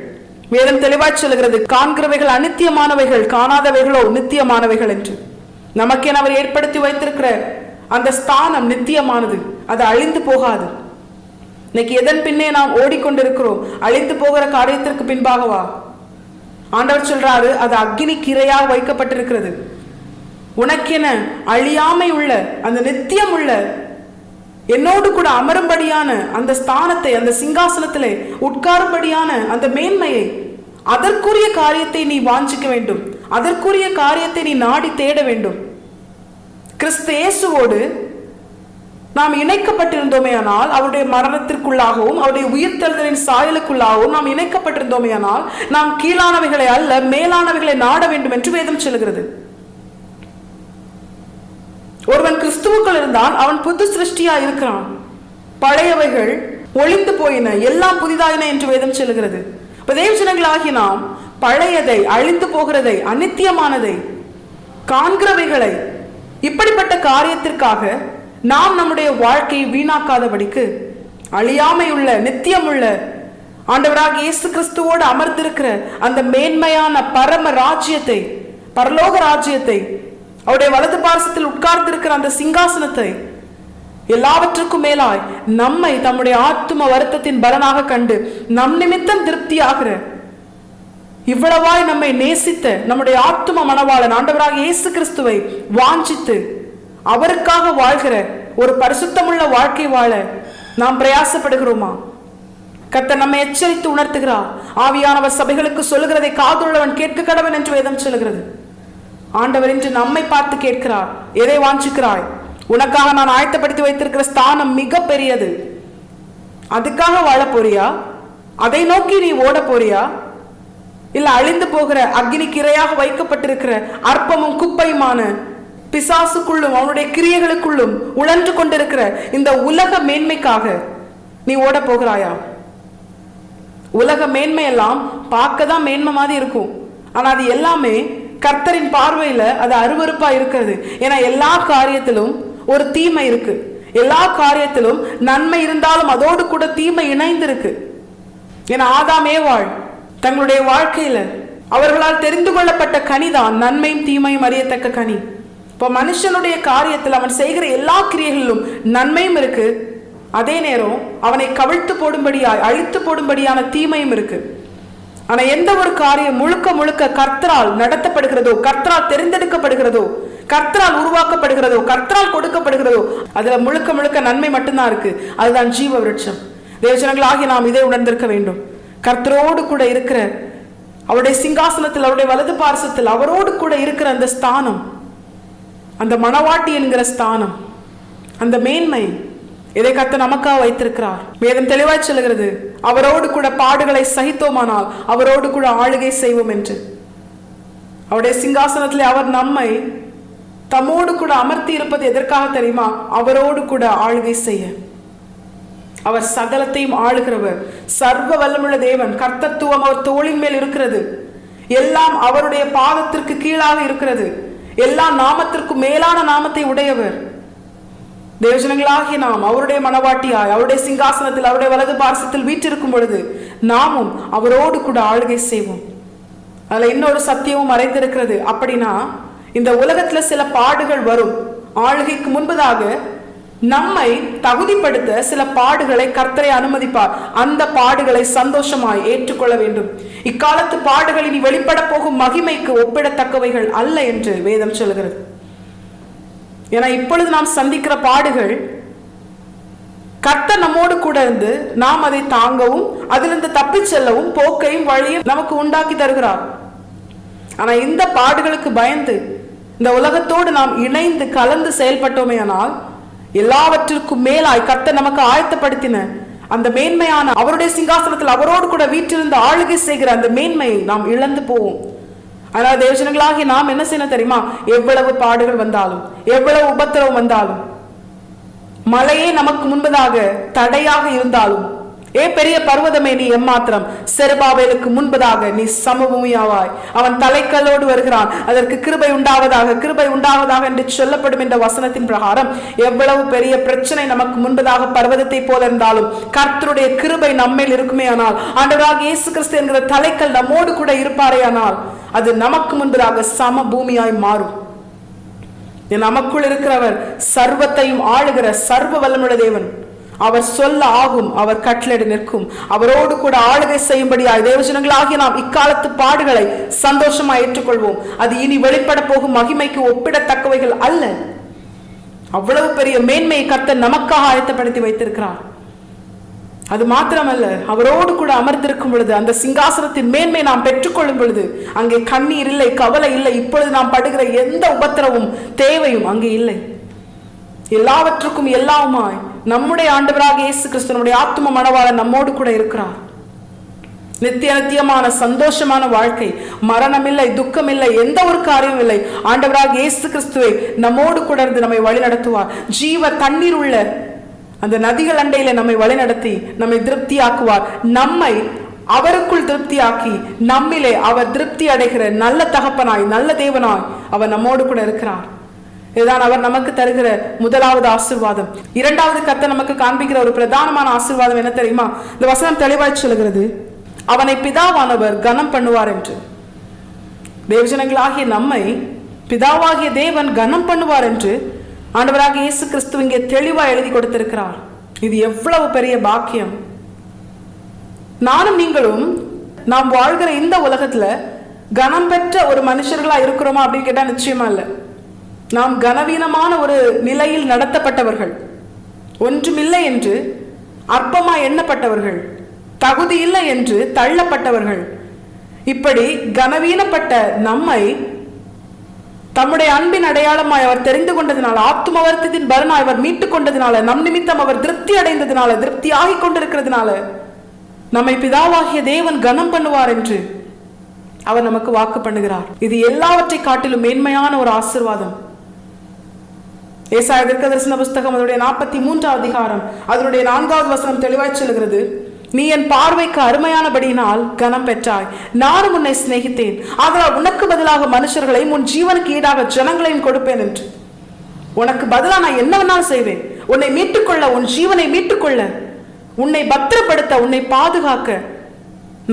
வேதம் தெளிவாய் சொல்லுகிறது, காண்கிறவைகள் அநித்தியமானவைகள், காணாதவைகளோ நித்தியமானவைகள் என்று. நமக்கென அவர் ஏற்படுத்தி வைத்திருக்கிற அந்த ஸ்தானம் நித்தியமானது, அது அழிந்து போகாது. இன்னைக்கு எதன் பின்னே நாம் ஓடிக்கொண்டிருக்கிறோம்? அழிந்து போகிற காரியத்திற்கு பின்பாகவா? ஆண்டவர் சொல்றாரு, அது அக்னிக்கு இரையாக வைக்கப்பட்டிருக்கிறது. உனக்கென அழியாமை உள்ள அந்த நித்தியம் உள்ள என்னோடு கூட அமரும்படியான அந்த ஸ்தானத்தை, அந்த சிங்காசனத்திலே உட்காரும்படியான அந்த மேன்மையை, அதற்குரிய காரியத்தை நீ வாஞ்சிக்க வேண்டும். அதற்குரிய காரியத்தை நீ நாடி தேட வேண்டும். கிறிஸ்து இயேசுவோடு நாம் இணைக்கப்பட்டிருந்தோமே ஆனால், அவருடைய மரணத்திற்குள்ளாகவும் அவருடைய உயிர்த்தெழுதலின் சாயலுக்குள்ளாகவும் நாம் இணைக்கப்பட்டிருந்தோமே ஆனால், நாம் கீழானவைகளை அல்ல மேலானவைகளை நாட வேண்டும் என்று வேதம் சொல்கிறது. ஒருவன் கிறிஸ்துவுக்குள் இருந்தால் அவன் புது சிருஷ்டியா இருக்கிறான். பழையவைகள் ஒளிந்து போயின, எல்லாம் புதிதாயின என்று வேதம் சொல்கிறது. தேவஜனங்களாகி நாம் பழையதை, அழிந்து போகிறதை, அநித்தியமானதை, காண்கிறவைகளை, இப்படிப்பட்ட காரியத்திற்காக நாம் நம்முடைய வாழ்க்கையை வீணாக்காதபடிக்கு அழியாமையுள்ள நித்தியமுள்ள ஆண்டவராக இயேசு கிறிஸ்துவோடு அமர்ந்திருக்கிற அந்த மேன்மையான பரம ராஜ்யத்தை, பரலோக ராஜ்யத்தை, அவருடைய வலது பார்சத்தில் உட்கார்ந்திருக்கிற அந்த சிங்காசனத்தை, எல்லாவற்றுக்கும் மேலாய் நம்மை தம்முடைய ஆத்தும வருத்தத்தின் பலனாக கண்டு நம் நிமித்தம் திருப்தியாகிற, இவ்வளவாய் நம்மை நேசித்த நம்முடைய ஆத்தும மணவாளன் ஆண்டவராக இயேசு கிறிஸ்துவை வாஞ்சித்து அவருக்காக வாழ்கிற ஒரு பரிசுத்தமுள்ள வாழ்க்கை வாழ நாம் பிரயாசப்படுகிறோமா? கர்த்தர் நம்மை எச்சரித்து உணர்த்துகிறார். ஆவியானவர் சபைகளுக்கு சொல்லுகிறதை காதுள்ளவன் கேட்க கடவன் என்று வேதம் சொல்லுகிறது. ஆண்டவர் இன்று நம்மை பார்த்து கேட்கிறார், எதை வாஞ்சிக்கிறாய்? உனக்காக நான் ஆயத்தப்படுத்தி வைத்திருக்கிற ஸ்தானம் மிக பெரியது. அதுக்காக வாழ போறியா? அதை நோக்கி நீ ஓட போறியா? இல்ல அழிந்து போகிற அக்னிக்கு இரையாக வைக்கப்பட்டிருக்கிற அற்பமும் குப்பையுமான பிசாசுக்குள்ளும் அவனுடைய கிரியைகளுக்குள்ளும் உழன்று கொண்டிருக்கிற இந்த உலக மேன்மைக்காக நீ ஓட போகிறாயா? உலக மேன்மையெல்லாம் பார்க்க தான் மேன்மை மாதிரி இருக்கும். ஆனா அது எல்லாமே கர்த்தரின் பார்வையில அது அருவருப்பா இருக்கிறது. ஏன்னா எல்லா காரியத்திலும் ஒரு தீமை இருக்கு. எல்லா காரியத்திலும் நன்மை இருந்தாலும் அதோடு கூட தீமை இணைந்து இருக்கு. ஏன்னா ஆதாம் ஏவாள் தங்களுடைய வாழ்க்கையில அவர்களால் தெரிந்து கொள்ளப்பட்ட கனிதான் நன்மையும் தீமையும் அறியத்தக்க கனி. இப்ப மனுஷனுடைய காரியத்தில் அவன் செய்கிற எல்லா கிரியைகளிலும் நன்மையும் இருக்கு, அதே நேரம் அவனை கவிழ்த்து போடும்படியாய் அழித்து போடும்படியான தீமையும் இருக்கு. ஆனா எந்த ஒரு காரியம் முழுக்க முழுக்க கர்த்தரால் நடத்தப்படுகிறதோ, கர்த்தரால் தெரிந்தெடுக்கப்படுகிறதோ, கர்த்தரால் உருவாக்கப்படுகிறதோ, கர்த்தரால் கொடுக்கப்படுகிறதோ, அதுல முழுக்க முழுக்க நன்மை மட்டும்தான் இருக்கு. அதுதான் ஜீவ விருட்சம். தேவஜனங்களாகி நாம் இதை உணர்ந்திருக்க வேண்டும். கர்த்தரோடு கூட இருக்கிற அவருடைய சிங்காசனத்தில், அவருடைய வலது பார்சத்தில் அவரோடு கூட இருக்கிற அந்த ஸ்தானம், அந்த மணவாட்டி என்கிற ஸ்தானம், அந்த மேன்மை, இதை கர்த்தர் நமக்காக வைத்திருக்கிறார். வேதம் தெளிவாய் சொல்லுகிறது, அவரோடு கூட பாடுகளை சகித்தோமானால் அவரோடு கூட ஆளுகை செய்வோம் என்று. அவருடைய சிங்காசனத்தில் அவர் நம்மை தம்மோடு கூட அமர்த்தி இருப்பது எதற்காக தெரியுமா? அவரோடு கூட ஆளுகை செய்ய. அவர் சகலத்தையும் ஆளுகிறவர், சர்வ வல்லமுள்ள தேவன். கர்த்தத்துவம் அவர் தோளின் மேல் இருக்கிறது. எல்லாம் அவருடைய பாதத்திற்கு கீழாக இருக்கிறது. எல்லா நாமத்திற்கும் மேலான நாமத்தை உடையவர். தேவஜனங்களாகிய நாம் அவருடைய மணவாட்டியாய் அவருடைய சிங்காசனத்தில் அவருடைய வலது பார்சத்தில் வீற்றிருக்கும் பொழுது நாமும் அவரோடு கூட ஆளுகை செய்வோம். அதுல இன்னொரு சத்தியமும் மறைந்திருக்கிறது. அப்படின்னா இந்த உலகத்துல சில பாடுகள் வரும். ஆளுகைக்கு முன்பதாக நம்மை தகுதிப்படுத்த சில பாடுகளை கர்த்தரை அனுமதிப்பார். அந்த பாடுகளை சந்தோஷமாய் ஏற்றுக்கொள்ள வேண்டும். இக்காலத்து பாடுகள் இனி வெளிப்பட போகும் மகிமைக்கு ஒப்பிடத்தக்கவைகள் அல்ல என்று வேதம் சொல்கிறது. ஏன்னா இப்பொழுது நாம் சந்திக்கிற பாடுகள் கர்த்தர் நம்மோடு கூட இருந்து நாம் அதை தாங்கவும் அதிலிருந்து தப்பி செல்லவும் போக்கையும் வழியும் நமக்கு உண்டாக்கி தருகிறார். ஆனா இந்த பாடுகளுக்கு பயந்து இந்த உலகத்தோடு நாம் இணைந்து கலந்து செயல்பட்டோமே ஆனால் எல்லாவற்றிற்கும் மேலாய் கர்த்தர் நமக்கு ஆயத்தப்படுத்தின அந்த மேன்மையான அவருடைய சிங்காசனத்தில் அவரோடு கூட வீட்டிலிருந்து ஆளுகை செய்கிற அந்த மேன்மையை நாம் இழந்து போவோம். அதனால தேவஜனங்களாகி நாம் என்ன செய்யணும் தெரியுமா? எவ்வளவு பாடுகள் வந்தாலும், எவ்வளவு உபத்திரவம் வந்தாலும், மலையே நமக்கு முன்பதாக தடையாக இருந்தாலும், பெரிய பர்வதமே நீ எம்மாத்திரம், செருபாபேலுக்கு முன்பதாக நீ சமபூமியாவாய். அவன் தலைக்கல்லோடு வருகிறான், அதற்கு கிருபை உண்டாவதாக, கிருபை உண்டாவதாக என்று சொல்லப்படும் என்ற வசனத்தின் பிரகாரம் எவ்வளவு பெரிய பிரச்சனை நமக்கு முன்பதாக பர்வதத்தை போல இருந்தாலும் கர்த்தருடைய கிருபை நம்மேல் இருக்குமே ஆனால், ஆண்டவராகிய இயேசு கிறிஸ்து என்கிற தலைக்கல் நம்மோடு கூட இருப்பாரே ஆனால், அது நமக்கு முன்பதாக சம பூமியாய் மாறும். நமக்குள் இருக்கிறவர் சர்வத்தையும் ஆளுகிற சர்வ வல்லமுள்ள தேவன். அவர் சொல்ல ஆகும், அவர் கட்டளையிட நிற்கும். அவரோடு கூட ஆளுகை செய்யும்படியாய் தேவஜனங்களாகிய நாம் இக்காலத்து பாடுகளை சந்தோஷமாய் ஏற்றுக்கொள்வோம். அது இனி வெளிப்பட போகும் மகிமைக்கு ஒப்பிடத்தக்கவைகள் அல்ல. அவ்வளவு பெரிய மேன்மையை கர்த்தர் நமக்காக ஆயத்தப்படுத்தி வைத்திருக்கிறார். அது மாத்திரமல்ல, அவரோடு கூட அமர்ந்திருக்கும் பொழுது, அந்த சிங்காசனத்தின் மேன்மை நாம் பெற்றுக்கொள்ளும் பொழுது அங்கே கண்ணீர் இல்லை, கவலை இல்லை. இப்பொழுது நாம் படுகிற எந்த உபத்திரவும் தேவையும் அங்கே இல்லை. எல்லாவற்றுக்கும் எல்லாவுமாய் நம்முடைய ஆண்டவராகிய இயேசு கிறிஸ்து, நம்முடைய ஆத்தும மணவாளன் நம்மோடு கூட இருக்கிறார். நித்திய நித்தியமான சந்தோஷமான வாழ்க்கை, மரணம் இல்லை, துக்கம் இல்லை, எந்த ஒரு காரியம் இல்லை. ஆண்டவராகிய இயேசு கிறிஸ்துவை நம்மோடு கூட இருந்து நம்மை வழி நடத்துவார். ஜீவ தண்ணீர் உள்ள அந்த நதிகள் அண்டையில நம்மை வழிநடத்தி நம்மை திருப்தியாக்குவார். நம்மை அவருக்குள் திருப்தியாக்கி நம்மிலே அவர் திருப்தி அடைகிற நல்ல தகப்பனாய், நல்ல தேவனாய் அவர் நம்மோடு கூட இருக்கிறார். இதுதான் அவர் நமக்கு தருகிற முதலாவது ஆசீர்வாதம். இரண்டாவது கர்த்தர் நமக்கு காண்பிக்கிற ஒரு பிரதானமான ஆசீர்வாதம் என்ன தெரியுமா? இந்த வசனம் தெளிவாய் சொல்கிறது, அவனை பிதாவானவர் கனம் பண்ணுவார் என்று. தேவஜனங்களாகிய நம்மை பிதாவாகிய தேவன் கனம் பண்ணுவார் என்று ஆண்டவராகிய இயேசு கிறிஸ்து இங்கே தெளிவாய் எழுதி கொடுத்திருக்கிறார். இது எவ்வளவு பெரிய பாக்கியம்! நானும் நீங்களும் நாம் வாழ்கிற இந்த உலகத்துல கனம் பெற்ற ஒரு மனுஷர்களா இருக்கிறோமா அப்படின்னு கேட்டா நிச்சயமா இல்லை. நாம் கனவீனமான ஒரு நிலையில் நடத்தப்பட்டவர்கள், ஒன்றுமில்லை என்று அற்பமாய் எண்ணப்பட்டவர்கள், தகுதி இல்லை என்று தள்ளப்பட்டவர்கள். இப்படி கனவீனப்பட்ட நம்மை தம்முடைய அன்பின் அடையாளமாய் அவர் தெரிந்து கொண்டதினால, ஆத்துமவர்த்தத்தின் பலனாய் அவர் மீட்டுக் கொண்டதினால, நம் நிமித்தம் அவர் திருப்தி அடைந்ததினால, திருப்தியாகி கொண்டிருக்கிறதுனால நம்மை பிதாவாகிய தேவன் கனம் பண்ணுவார் என்று அவர் நமக்கு வாக்கு பண்ணுகிறார். இது எல்லாவற்றை காட்டிலும் மேன்மையான ஒரு ஆசீர்வாதம். ஏசாயா தீர்க்கதரிசன புஸ்தகம் அதனுடைய 43வது அதிகாரம் அதனுடைய 4வது வசனம் தெளிவாய் சொல்கிறது, நீ என் பார்வைக்கு அருமையானபடியினால் கனம் பெற்றாய், நானும் உன்னை சிநேகித்தேன், ஆதலால் உனக்கு பதிலாக மனுஷர்களையும் உன் ஜீவனுக்கு ஈடாக ஜனங்களையும் கொடுப்பேன் என்று. உனக்கு பதிலாக நான் என்ன வேணாலும் செய்வேன். உன்னை மீட்டுக்கொள்ள, உன் ஜீவனை மீட்டுக்கொள்ள, உன்னை பத்திரப்படுத்த, உன்னை பாதுகாக்க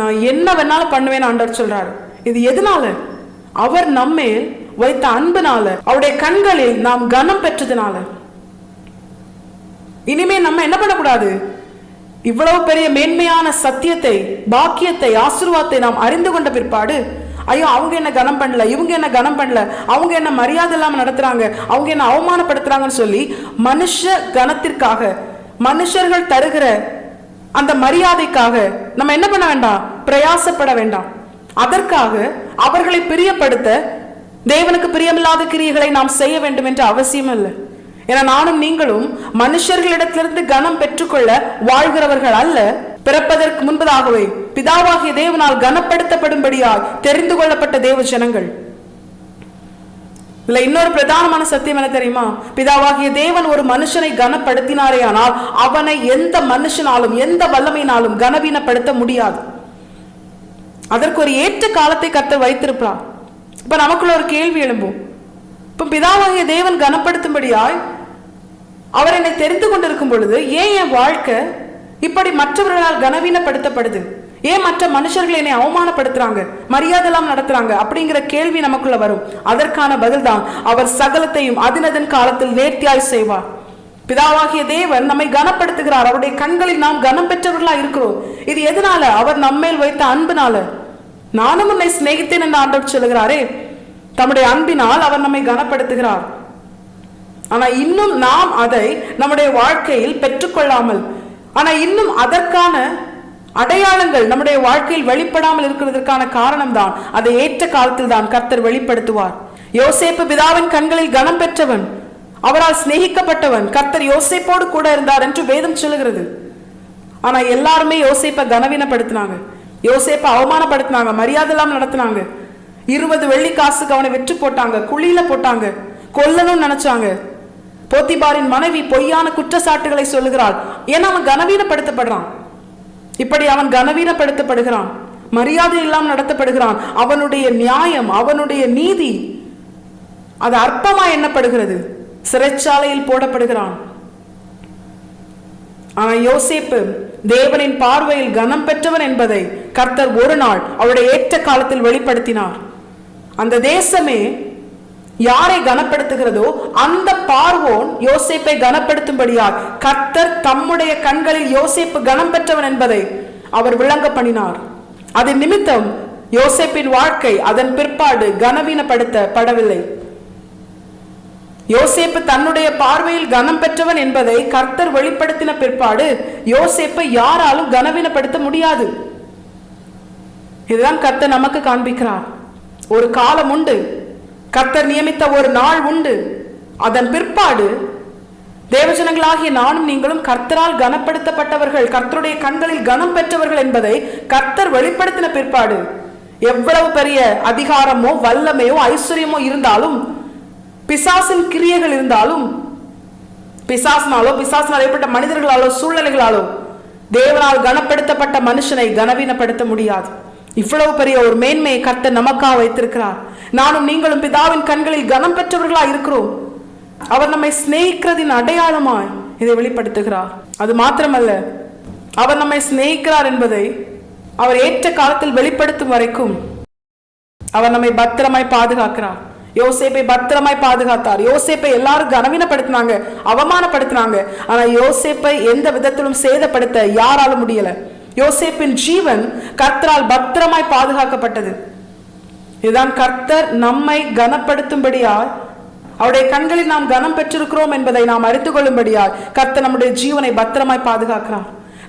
நான் என்ன வேணாலும் பண்ணுவேன் ஆண்டவர் சொல்றாரு. இது எதனால? அவர் நம்மேல் வைத்த அன்புனால, அவருடைய கண்களில் நாம் கனம் பெற்றதுனால. இனிமே நம்ம என்ன பண்ணக்கூடாது? இவ்வளவு பெரிய மேன்மையான சத்தியத்தை, பாக்கியத்தை, ஆசீர்வாதத்தை நாம் அறிந்து கொண்ட பிற்பாடு, ஐயோ அவங்க என்ன கனம் பண்ணல, இவங்க என்ன கனம் பண்ணல, அவங்க என்ன மரியாதை இல்லாம நடத்துறாங்க, அவங்க என்ன அவமானப்படுத்துறாங்கன்னு சொல்லி மனுஷ கனத்திற்காக, மனுஷர்கள் தருகிற அந்த மரியாதைக்காக நம்ம என்ன பண்ண வேண்டாம்? பிரயாசப்பட வேண்டாம். அதற்காக அவர்களை பிரியப்படுத்த தேவனுக்கு பிரியமில்லாத கிரியைகளை நாம் செய்ய வேண்டும் என்ற அவசியம் இல்லை. ஏன்னா நானும் நீங்களும் மனுஷர்களிடத்திலிருந்து கனம் பெற்றுக்கொள்ள வாழ்கிறவர்கள் அல்ல. பிறப்பதற்கு முன்பதாகவே பிதாவாகிய தேவனால் கனப்படுத்தப்படும்படியால் தெரிந்து கொள்ளப்பட்ட தேவ ஜனங்கள். இல்ல இன்னொரு பிரதானமான சத்தியம் என்ன தெரியுமா? பிதாவாகிய தேவன் ஒரு மனுஷனை கனப்படுத்தினாரே ஆனால் அவனை எந்த மனுஷனாலும் எந்த வல்லமையினாலும் கனவீனப்படுத்த முடியாது. அதற்கு ஒரு ஏற்ற காலத்தை கர்த்தர் வைத்திருப்பார். இப்ப நமக்குள்ள ஒரு கேள்வி எழும்பும், இப்ப பிதாவாகிய தேவன் கனப்படுத்தும்படியாய் அவர் என்னை தெரிந்து கொண்டிருக்கும் பொழுது ஏன் என் வாழ்க்கை இப்படி மற்றவர்களால் கனவீனப்படுத்தப்படுது? ஏன் மற்ற மனுஷர்கள் என்னை அவமானப்படுத்துறாங்க, மரியாதை எல்லாம் நடத்துறாங்க அப்படிங்கிற கேள்வி நமக்குள்ள வரும். அதற்கான பதில் தான் அவர் சகலத்தையும் அதினதன் காலத்தில் நேர்த்தியாய் செய்வார். பிதாவாகிய தேவன் நம்மை கனப்படுத்துகிறார். அவருடைய கண்களில் நாம் கனம் பெற்றவர்களா இருக்கிறோம். இது எதனால? அவர் நம்மேல் வைத்த அன்புனால. நானும் உன்னை சிநேகித்தேன் என்று ஆண்டவர் சொல்லுகிறாரே, தம்முடைய அன்பினால் அவர் நம்மை கனப்படுத்துகிறார். ஆனா இன்னும் நாம் அதை நம்முடைய வாழ்க்கையில் பெற்றுக்கொள்ளாமல், ஆனா இன்னும் அதற்கான அடையாளங்கள் நம்முடைய வாழ்க்கையில் வெளிப்படாமல் இருக்கிறதற்கான காரணம் தான் அதை ஏற்ற காலத்தில் தான் கர்த்தர் வெளிப்படுத்துவார். யோசேப்பு பிதாவின் கண்களில் கனம் பெற்றவன். அவரால் சிநேகிக்கப்பட்டவன். கர்த்தர் யோசேப்போடு கூட இருந்தார் என்று வேதம் சொல்லுகிறது. ஆனா எல்லாருமே யோசேப்பை கனவீனப்படுத்தினாங்க, யோசேப்பை அவமானப்படுத்தினாங்க, மரியாதை இல்லாம நடத்தினாங்க. 20 வெள்ளி காசுக்கு அவனை வெற்றி போட்டாங்க, குழியில போட்டாங்க, கொல்லணும்னு நினைச்சாங்க. போத்திபாரின் மனைவி பொய்யான குற்றச்சாட்டுகளை சொல்லுகிறாள். ஏன்னா அவன் கனவீனப்படுத்தப்படுறான். இப்படி அவன் கனவீனப்படுத்தப்படுகிறான், மரியாதை இல்லாமல் நடத்தப்படுகிறான். அவனுடைய நியாயம், அவனுடைய நீதி அது அற்பமா எண்ணப்படுகிறது. சிறைச்சாலையில் போடப்படுகிறான். ஆனா யோசேப்பு தேவனின் பார்வையில் கனம் பெற்றவன் என்பதை கர்த்தர் ஒரு நாள் அவருடைய ஏற்ற காலத்தில் வெளிப்படுத்தினார். அந்த தேசமே யாரை கனப்படுத்துகிறதோ அந்த பார்வோன் யோசேப்பை கனப்படுத்தும்படியால் கர்த்தர் தம்முடைய கண்களில் யோசேப்பு கனம் பெற்றவன் என்பதை அவர் விளங்க பண்ணினார். அது நிமித்தம் யோசேப்பின் வாழ்க்கை அதன் பிற்பாடு கனவீனப்படுத்தப்படவில்லை. யோசேப்பு தன்னுடைய பார்வையில் கனம் பெற்றவன் என்பதை கர்த்தர் வெளிப்படுத்தின பிற்பாடு யோசேப்பை யாராலும் கனவீனப்படுத்த முடியாது. இதுதான் கர்த்தர் நமக்கு காண்பிக்கிறார். ஒரு காலம் உண்டு, கர்த்தர் நியமித்த ஒரு நாள் உண்டு. அதன் பிற்பாடு தேவஜனங்களாகிய நானும் நீங்களும் கர்த்தரால் கனப்படுத்தப்பட்டவர்கள், கர்த்தருடைய கண்களில் கனம் பெற்றவர்கள் என்பதை கர்த்தர் வெளிப்படுத்தின பிற்பாடு எவ்வளவு பெரிய அதிகாரமோ வல்லமையோ ஐஸ்வர்யமோ இருந்தாலும், பிசாசின் கிரியைகள் இருந்தாலும், பிசாசினாலோ பிசாசினால் ஏற்பட்ட மனிதர்களாலோ சூழ்நிலைகளாலோ தேவனால் கனப்படுத்தப்பட்ட மனுஷனை கனவீனப்படுத்த முடியாது. இவ்வளவு பெரிய ஒரு மேன்மையை கர்த்தர் நமக்காக வைத்திருக்கிறார். நானும் நீங்களும் பிதாவின் கண்களில் கனம் பெற்றவர்களா இருக்கிறோம். அவர் நம்மை சிநேகிக்கிறதின் அடையாளமாய் இதை வெளிப்படுத்துகிறார். அது மாத்திரமல்ல, அவர் நம்மை சிநேகிக்கிறார் என்பதை அவர் ஏற்ற காலத்தில் வெளிப்படுத்தும் வரைக்கும் அவர் நம்மை பத்திரமாய் பாதுகாக்கிறார். யோசேப்பை பத்திரமாய் பாதுகாத்தார். யோசேப்பை எல்லாரும் கனவீனப்படுத்தினாங்க, அவமானப்படுத்தினாங்க. ஆனா யோசேப்பை எந்த விதத்திலும் சேதப்படுத்த யாராலும் முடியல. யோசேப்பின் ஜீவன் கர்த்தரால் பத்திரமாய் பாதுகாக்கப்பட்டது. இதுதான் கர்த்தர் நம்மை கனப்படுத்தும்படியால், அவருடைய கண்களில் நாம் கனம் பெற்றிருக்கிறோம் என்பதை நாம் அறிந்து கொள்ளும்படியால் கர்த்தர் நம்முடைய ஜீவனை பத்திரமாய் பாதுகாக்கிறார்.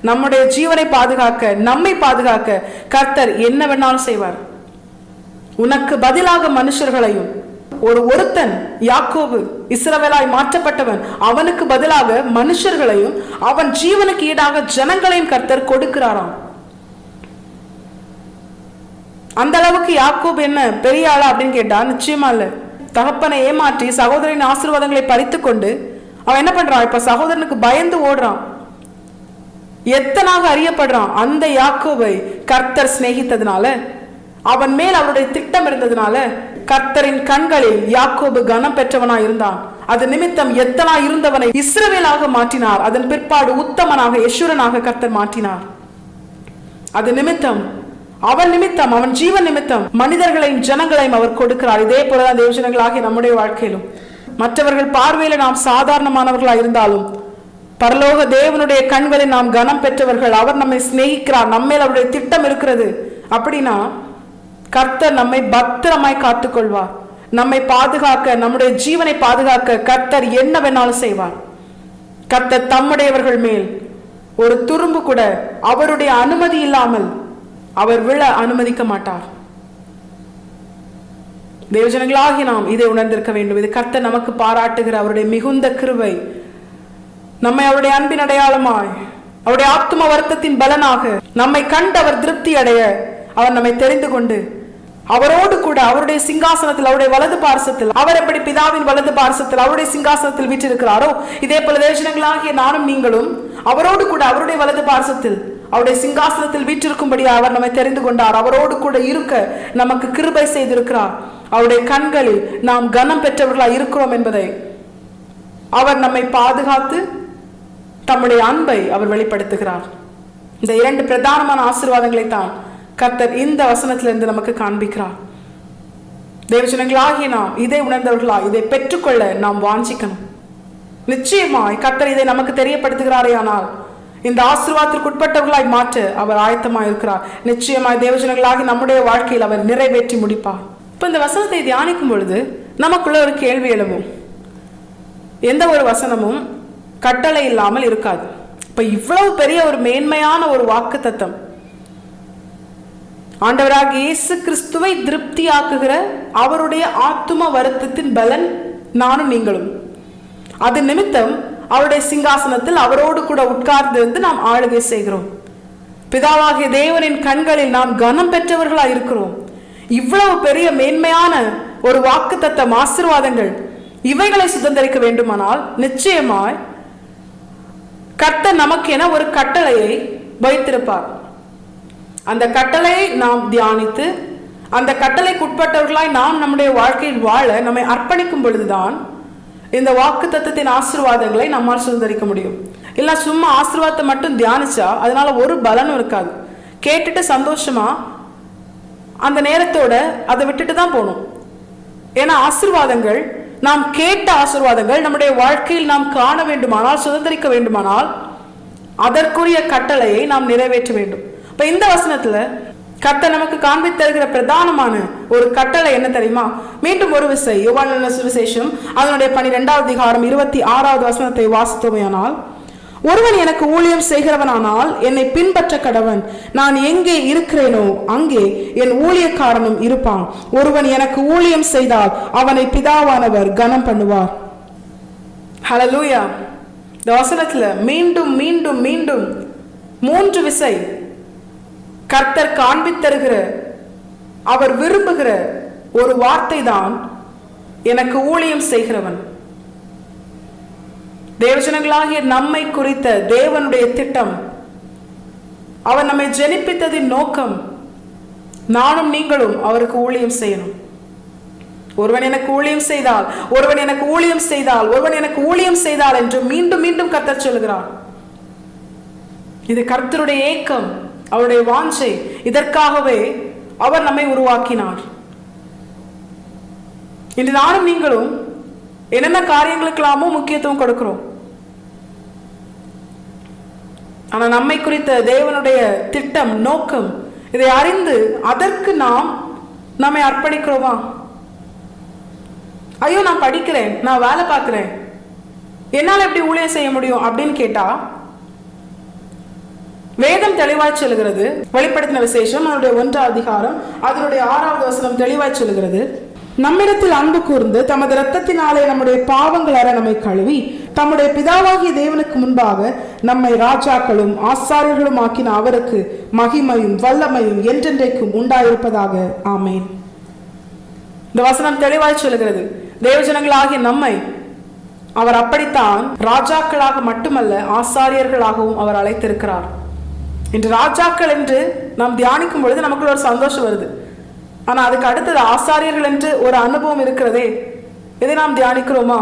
நம்முடைய ஜீவனை பாதுகாக்க, நம்மை பாதுகாக்க கர்த்தர் என்ன வேணாலும் செய்வார். உனக்கு பதிலாக மனுஷர்களையும், ஒருத்தன் யாக்கோபு இஸ்ரவேலாய் மாற்றப்பட்டவன், அவனுக்கு பதிலாக மனுஷர்களையும் அவன் ஜீவனுக்கு ஈடாக ஜனங்களையும் கர்த்தர் கொடுக்கிறாராம். அந்த அளவுக்கு யாக்கோபு என்ன பெரிய ஆளா அப்படின்னு கேட்டா நிச்சயமா இல்ல. தகப்பனை ஏமாற்றி சகோதரின் ஆசீர்வாதங்களை பறித்து கொண்டு அவன் என்ன பண்றான்? இப்ப சகோதரனுக்கு பயந்து ஓடுறான், எத்தனாக அறியப்படுறான். அந்த யாக்கோபை கர்த்தர் சிநேகித்ததுனால, அவன் மேல் அவருடைய திட்டம் இருந்ததுனால கர்த்தரின் கண்களில் யாக்கோபு கனம் பெற்றவனா இருந்தான். அது நிமித்தம் எத்தனா இருந்தவனை இஸ்ரவேலாக மாற்றினார். அதன் பிற்பாடு உத்தமனாக யெஷூரனாக கர்த்தர் மாற்றினார். அது நிமித்தம், அவன் நிமித்தம், அவன் ஜீவன் நிமித்தம் மனிதர்களையும் ஜனங்களையும் அவர் கொடுக்கிறார். இதே போலதான் தேவஜனங்களாகிய நம்முடைய வாழ்க்கையிலும் மற்றவர்கள் பார்வையில நாம் சாதாரணமானவர்களா இருந்தாலும் பரலோக தேவனுடைய கண்களில் நாம் கனம் பெற்றவர்கள். அவர் நம்மை சிநேகிக்கிறார், நம்மேல் அவருடைய திட்டம் இருக்கிறது. அப்படின்னா கர்த்தர் நம்மை பத்திரமாய் காத்துக்கொள்வார். நம்மை பாதுகாக்க, நம்முடைய ஜீவனை பாதுகாக்க கர்த்தர் என்ன வேணாலும் செய்வார். கர்த்தர் தம்முடையவர்கள் மேல் ஒரு துரும்பு கூட அவருடைய அனுமதி இல்லாமல் அவர் விழ அனுமதிக்க மாட்டார். தேவஜனங்களாகி நாம் இதை உணர்ந்திருக்க வேண்டும். இது கர்த்தர் நமக்கு பாராட்டுகிற அவருடைய மிகுந்த கிருபை. நம்மை அவருடைய அன்பின் அடையாளமாய், அவருடைய ஆத்தும வருத்தத்தின் பலனாக நம்மை கண்டு அவர் திருப்தி அடைய அவர் நம்மை தெரிந்து கொண்டு அவரோடு கூட அவருடைய சிங்காசனத்தில், அவருடைய வலது பார்சத்தில், அவர் எப்படி பிதாவின் வலது பார்சத்தில் அவருடைய சிங்காசனத்தில் வீற்றிருக்கிறாரோ இதே போல தேவஜனங்களாகிய நானும் நீங்களும் அவரோடு கூட அவருடைய வலது பார்சத்தில் அவருடைய சிங்காசனத்தில் வீற்றிருக்கும்படி அவர் நம்மை தெரிந்து கொண்டார். அவரோடு கூட இருக்க நமக்கு கிருபை செய்திருக்கிறார். அவருடைய கண்களில் நாம் கனம் பெற்றவர்களா இருக்கிறோம் என்பதை அவர் நம்மை பாதுகாத்து தம்முடைய அன்பை அவர் வெளிப்படுத்துகிறார். இந்த 2 பிரதானமான ஆசீர்வாதங்களை தான் கர்த்தர் இந்த வசனத்திலிருந்து நமக்கு காண்பிக்கிறார். தேவஜனங்களாகிய நாம் இதை உணர்ந்தவர்களா, இதை பெற்றுக்கொள்ள நாம் வாஞ்சிக்கணும். நிச்சயமாய் கர்த்தர் இதை நமக்கு தெரியப்படுத்துகிறாரே, ஆனால் இந்த ஆசீர்வாதத்திற்கு உட்பட்டவர்களாய் மாற்ற அவர் ஆயத்தமாய் இருக்கிறார். நிச்சயமாய் தேவஜனங்களாகி நம்முடைய வாழ்க்கையில் அவர் நிறைவேற்றி முடிப்பார். இப்ப இந்த வசனத்தை தியானிக்கும் பொழுது நமக்குள்ள ஒரு கேள்வி எழும்பும். எந்த ஒரு வசனமும் கட்டளை இல்லாமல் இருக்காது. இப்ப இவ்வளவு பெரிய ஒரு மேன்மையான ஒரு வாக்கு தத்தம், ஆண்டவராக இயேசு கிறிஸ்துவை திருப்தியாக்குகிற அவருடைய ஆத்தும வருத்தத்தின் பலன் நானும் நீங்களும். அது நிமித்தம் அவருடைய சிங்காசனத்தில் அவரோடு கூட உட்கார்ந்திருந்து நாம் ஆளுகை செய்கிறோம். பிதாவாகிய தேவனின் கண்களில் நாம் கனம் பெற்றவர்களாய் இருக்கிறோம். இவ்வளவு பெரிய மேன்மையான ஒரு வாக்குத்தத்தம், ஆசீர்வாதங்கள், இவைகளை சுதந்திரிக்க வேண்டுமானால் நிச்சயமாய் கர்த்தர் நமக்கென ஒரு கட்டளையை வைத்திருப்பார். அந்த கட்டளையை நாம் தியானித்து அந்த கட்டளைக்கு உட்பட்டவர்களாய் நாம் நம்முடைய வாழ்க்கையில் வாழ நம்மை அர்ப்பணிக்கும் பொழுதுதான் இந்த வாக்குத்தத்தத்தின் ஆசீர்வாதங்களை நம்மால் சுதந்திரிக்க முடியும். இல்ல சும்மா ஆசீர்வாதத்தை மட்டும் தியானிச்சா அதனால ஒரு பலனும் இருக்காது. கேட்டுட்டு சந்தோஷமா அந்த நேரத்தோட அதை விட்டுட்டு தான் போகணும். ஏன்னா ஆசீர்வாதங்கள், நாம் கேட்ட ஆசீர்வாதங்கள் நம்முடைய வாழ்க்கையில் நாம் காண வேண்டுமானால், சுதந்திரிக்க வேண்டுமானால் அதற்குரிய கட்டளையை நாம் நிறைவேற்ற வேண்டும். இப்ப இந்த வசனத்துல கர்த்தர் நமக்கு காண்பித்து தருகிற பிரதானமான ஒரு கட்டளை என்ன தெரியுமா? மீண்டும் ஒரு விசை யோவான் சுவிசேஷம் அதனுடைய 12வது அதிகாரம் 26வது வசனத்தை வாசித்தோமையானால், ஒருவன் எனக்கு ஊழியம் செய்கிறவனானால் என்னை பின்பற்ற கடவன். நான் எங்கே இருக்கிறேனோ அங்கே என் ஊழியக்காரனும் இருப்பான். ஒருவன் எனக்கு ஊழியம் செய்தால் அவனை பிதாவானவர் கனம் பண்ணுவார். ஹல்லேலூயா. இந்த வசனத்துல மீண்டும் மீண்டும் மீண்டும் 3 விசை கர்த்தர் காண்பித்தருகிற, அவர் விரும்புகிற ஒரு வார்த்தை தான் எனக்கு ஊழியம் செய்கிறவன். தேவஜனங்களாகிய நம்மை குறித்த தேவனுடைய திட்டம், அவர் நம்மை ஜெனிப்பித்ததின் நோக்கம், நானும் நீங்களும் அவருக்கு ஊழியம் செய்யணும். ஒருவன் எனக்கு ஊழியம் செய்தால், ஒருவன் எனக்கு ஊழியம் செய்தால், ஒருவன் எனக்கு ஊழியம் செய்தால் என்று மீண்டும் மீண்டும் கர்த்தர் சொல்கிறார். இது கர்த்தருடைய ஏக்கம், அவருடைய வாஞ்சை. இதற்காகவே அவர் நம்மை உருவாக்கினார். இன்று நானும் நீங்களும் என்னென்ன காரியங்களுக்கெல்லாமோ முக்கியத்துவம் கொடுக்கிறோம். ஆனா நம்மை குறித்த தேவனுடைய திட்டம், நோக்கம், இதை அறிந்து அதற்கு நாம் நம்மை அர்ப்பணிக்கிறோமா? ஐயோ நான் படிக்கிறேன், நான் வேலை பார்க்கிறேன், என்னால் எப்படி ஊழியம் செய்ய முடியும் அப்படின்னு கேட்டா, வேதம் தெளிவாய் சொல்லுகிறது. வெளிப்படுத்தின விசேஷம் அதனுடைய 1வது அதிகாரம் அதனுடைய 6வது வசனம் தெளிவாய் சொல்லுகிறது, நம்மிடத்தில் அன்பு கூர்ந்து தமது இரத்தத்தினாலே நம்முடைய பாவங்கள் அற நம்மை கழுவி தம்முடைய பிதாவாகிய தேவனுக்கு முன்பாக நம்மை ராஜாக்களும் ஆசாரியர்களும் ஆக்கின அவருக்கு மகிமையும் வல்லமையும் என்றென்றைக்கும் உண்டாயிருப்பதாக. ஆமேன். இந்த வசனம் தெளிவாய் சொல்லுகிறது, தேவஜனங்களாகிய நம்மை அவர் அப்படித்தான் ராஜாக்களாக மட்டுமல்ல ஆசாரியர்களாகவும் அவர் அழைத்திருக்கிறார். இன்று ராஜாக்கள் என்று நாம் தியானிக்கும் பொழுது நமக்குள்ள ஒரு சந்தோஷம் வருது. ஆனா அதுக்கு அடுத்தது ஆசாரியர்கள் என்று ஒரு அனுபவம் இருக்கிறதே, இதை நாம் தியானிக்கிறோமா?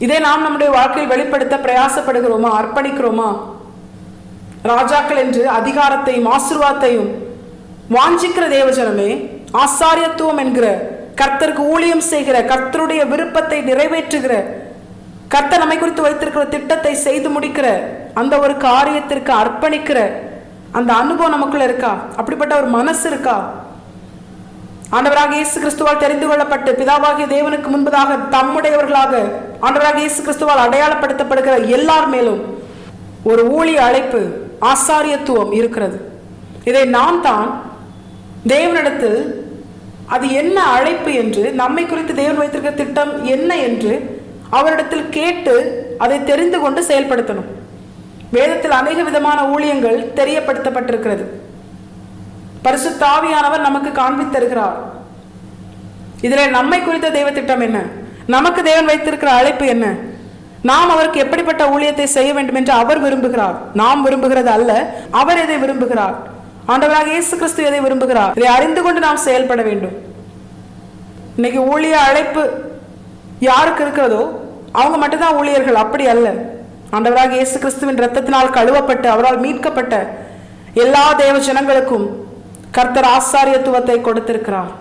இதை நாம் நம்முடைய வாழ்க்கையில் வெளிப்படுத்த பிரயாசப்படுகிறோமா? அர்ப்பணிக்கிறோமா? ராஜாக்கள் என்று அதிகாரத்தையும் ஆசீர்வாதத்தையும் வாஞ்சிக்கிற தேவஜனமே, ஆசாரியத்துவம் என்கிற கர்த்தருக்கு ஊழியம் செய்கிற, கர்த்தருடைய விருப்பத்தை நிறைவேற்றுகிற, கர்த்தர் நம்மை குறித்து வைத்திருக்கிற திட்டத்தை செய்து முடிக்கிற, அந்த ஒரு காரியத்திற்கு அர்ப்பணிக்கிற அந்த அனுபவம் நமக்குள்ள இருக்கா? அப்படிப்பட்ட ஒரு மனசு இருக்கா? ஆண்டவராக இயேசு கிறிஸ்துவால் தெரிந்து கொள்ளப்பட்டு பிதாவாகிய தேவனுக்கு முன்பதாக தம்முடையவர்களாக ஆண்டவராக இயேசு கிறிஸ்துவால் அடையாளப்படுத்தப்படுகிற எல்லார் மேலும் ஒரு ஊழிய அழைப்பு, ஆசாரியத்துவம் இருக்கிறது. இதை நாம் தான் தேவனிடத்தில் அது என்ன அழைப்பு என்று, நம்மை குறித்து தேவன் வைத்திருக்கிற திட்டம் என்ன என்று அவரிடத்தில் கேட்டு அதை தெரிந்து கொண்டு செயல்படுத்தணும். வேதத்தில் அநேக விதமான ஊழியங்கள் தெரியப்படுத்தப்பட்டிருக்கிறது. பரிசுத்த ஆவியானவர் நமக்கு காண்பித்தருகிறார். இதில் நம்மை குறித்த தெய்வ திட்டம் என்ன, நமக்கு தேவன் வைத்திருக்கிற அழைப்பு என்ன, நாம் அவருக்கு எப்படிப்பட்ட ஊழியத்தை செய்ய வேண்டும் என்று அவர் விரும்புகிறார். நாம் விரும்புகிறது அல்ல, அவர் எதை விரும்புகிறார், ஆண்டவராக இயேசு கிறிஸ்து எதை விரும்புகிறார், இதை அறிந்து கொண்டு நாம் செயல்பட வேண்டும். இன்னைக்கு ஊழிய அழைப்பு யாருக்கு இருக்கிறதோ அவங்க மட்டும்தான் ஊழியர்கள், அப்படி அல்ல. ஆண்டவராக இயேசு கிறிஸ்துவின் இரத்தத்தினால் கழுவப்பட்டு அவரால் மீட்கப்பட்ட எல்லா தேவ ஜனங்களுக்கும் கர்த்தர் ஆசாரியத்துவத்தை கொடுத்திருக்கிறார்.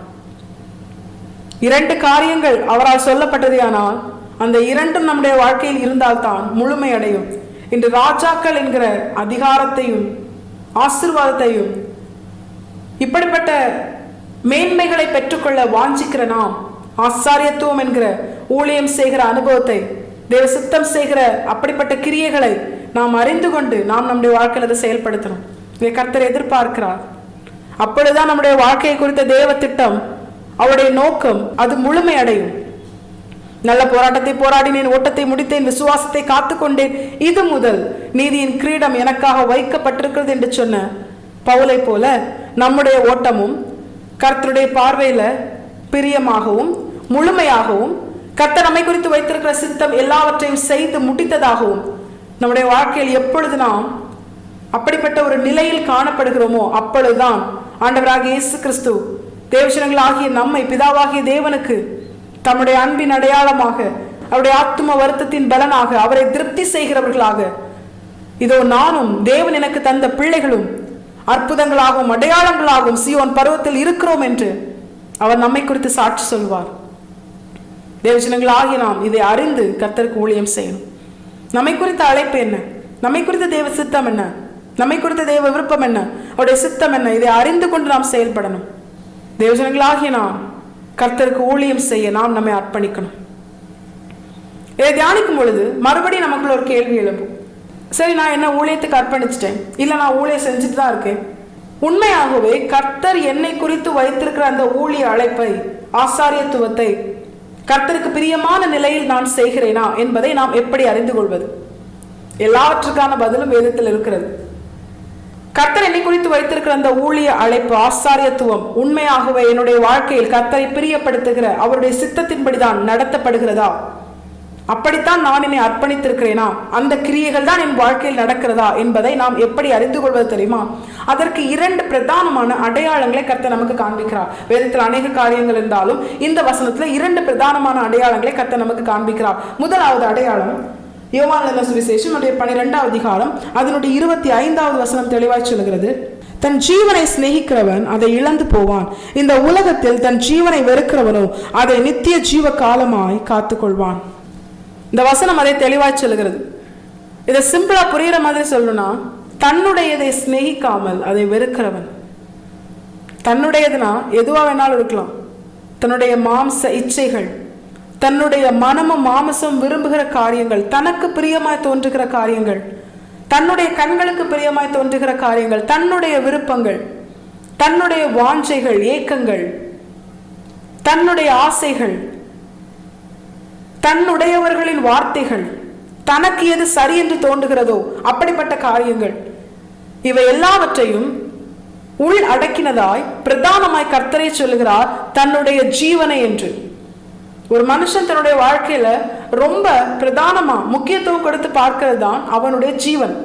2 காரியங்கள் அவரால் சொல்லப்பட்டதேயானால் அந்த 2ம் நம்முடைய வாழ்க்கையில் இருந்தால்தான் முழுமை அடையும். இன்று ராஜாக்கள் என்கிற அதிகாரத்தையும் ஆசீர்வாதத்தையும் இப்படிப்பட்ட மேன்மைகளை பெற்றுக்கொள்ள வாஞ்சிக்கிற நாம், ஆசாரியத்துவம் என்கிற ஊழியம் செய்கிற அனுபவத்தை, தேவ சித்தம் செய்கிற அப்படிப்பட்ட கிரியைகளை நாம் அறிந்து கொண்டு நாம் நம்முடைய வாழ்க்கையில் அதை செயல்படுத்தணும். இதை கர்த்தர் எதிர்பார்க்கிறார். அப்பொழுதுதான் நம்முடைய வாழ்க்கையை குறித்த தேவ திட்டம், அவருடைய நோக்கம் அது முழுமை அடையும். நல்ல போராட்டத்தை போராடினேன், ஓட்டத்தை முடித்தேன், விசுவாசத்தை காத்துக்கொண்டேன், இது முதல் நீதியின் கிரீடம் எனக்காக வைக்கப்பட்டிருக்கிறது என்று சொன்ன பவுலை போல நம்முடைய ஓட்டமும் கர்த்தருடைய பார்வையில பிரியமாகவும் முழுமையாகவும் கர்த்தர் நம்மை குறித்து வைத்திருக்கிற சித்தம் எல்லாவற்றையும் செய்து முடித்ததாகவும் நம்முடைய வாழ்க்கையில் எப்பொழுது நாம் அப்படிப்பட்ட ஒரு நிலையில் காணப்படுகிறோமோ அப்பொழுதுதான் ஆண்டவராகிய இயேசு கிறிஸ்து தேவஜனங்களாகிய நம்மை பிதாவாகிய தேவனுக்கு தம்முடைய அன்பின் அடையாளமாக, அவருடைய ஆத்தும வருத்தத்தின் பலனாக அவரை திருப்தி செய்கிறவர்களாக, இதோ நானும் தேவன் எனக்கு தந்த பிள்ளைகளும் அற்புதங்களாகவும் அடையாளங்களாகவும் சீயோன் பருவத்தில் இருக்கிறோம் என்று அவர் நம்மை குறித்து சாட்சி சொல்வார். தேவஜனங்களாகிய நாம் இதை அறிந்து கர்த்தருக்கு ஊழியம் செய்யணும். நம்மை குறித்த அழைப்பு என்ன, நம்மை குறித்த தேவ சித்தம் என்ன, நம்மை குறித்த தேவ விருப்பம் என்ன, அவருடைய சித்தம் என்ன, இதை அறிந்து கொண்டு நாம் செயல்படணும். தேவஜனங்களாகிய நாம் கர்த்தருக்கு ஊழியம் செய்ய நாம் நம்மை அர்ப்பணிக்கணும். இதை தியானிக்கும் பொழுது மறுபடியும் நமக்குள்ள ஒரு கேள்வி எழும்பும். சரி, நான் என்ன ஊழியத்துக்கு அர்ப்பணிச்சிட்டேன், இல்லை நான் ஊழியம் செஞ்சுட்டு தான் இருக்கேன். உண்மையாகவே கர்த்தர் என்னை குறித்து வைத்திருக்கிற அந்த ஊழிய அழைப்பை, ஆசாரியத்துவத்தை கர்த்தருக்கு பிரியமான நிலையில் நான் செய்கிறேனா என்பதை நாம் எப்படி அறிந்து கொள்வது? எல்லாவற்றுக்கான பதிலும் வேதத்தில் இருக்கிறது. கர்த்தர் என்னை குறித்து வைத்திருக்கிற அந்த ஊழிய அழைப்பு, ஆசாரியத்துவம் உண்மையாகவே என்னுடைய வாழ்க்கையில் கர்த்தரை பிரியப்படுத்துகிற அவருடைய சித்தத்தின்படிதான் நடத்தப்படுகிறதா? அப்படித்தான் நான் என்னை அர்ப்பணித்திருக்கிறேனா? அந்த கிரியைகள் தான் என் வாழ்க்கையில் நடக்கிறதா என்பதை நாம் எப்படி அறிந்து கொள்வது தெரியுமா? அதற்கு 2 பிரதானமான அடையாளங்களை கர்த்தர் நமக்கு காண்பிக்கிறார். வேதத்தில் அநேக காரியங்கள் இருந்தாலும் இந்த வசனத்துல 2 பிரதானமான அடையாளங்களை கர்த்தர் நமக்கு காண்பிக்கிறார். முதலாவது அடையாளம் யோவான் எழுதின சுவிசேஷம் 12ஆம் அதிகாரம் அதனுடைய 25வது வசனம் தெளிவாய் சொல்கிறது, தன் ஜீவனை சிநேகிக்கிறவன் அதை இழந்து போவான், இந்த உலகத்தில் தன் ஜீவனை வெறுக்கிறவனோ அதை நித்திய ஜீவ காலமாய் காத்துக்கொள்வான். இந்த வசனம் அதை தெளிவாய் சொல்லுகிறது. இதை சிம்பிளா புரியுற மாதிரி சொல்லணும்னா, தன்னுடையதை சிநேகிக்காமல் அதை வெறுக்கிறவன். தன்னுடையதுனா எதுவா வேணாலும் இருக்கலாம். தன்னுடைய மாம்ச இச்சைகள், தன்னுடைய மனமும் மாமசம் விரும்புகிற காரியங்கள், தனக்கு பிரியமாய் தோன்றுகிற காரியங்கள், தன்னுடைய கண்களுக்கு பிரியமாய் தோன்றுகிற காரியங்கள், தன்னுடைய விருப்பங்கள், தன்னுடைய வாஞ்சைகள், ஏக்கங்கள், தன்னுடைய ஆசைகள், தன்னுடையவர்களின் வார்த்தைகள், தனக்கு எது சரி என்று தோன்றுகிறதோ அப்படிப்பட்ட காரியங்கள், இவை எல்லாவற்றையும் உள் அடக்கினதாய் பிரதானமாய் கர்த்தரை சொல்லுகிறார் தன்னுடைய ஜீவனை என்று. ஒரு மனுஷன் தன்னுடைய வாழ்க்கையில ரொம்ப பிரதானமா முக்கியத்துவம் கொடுத்து பார்க்கிறது தான் அவனுடைய ஜீவன்.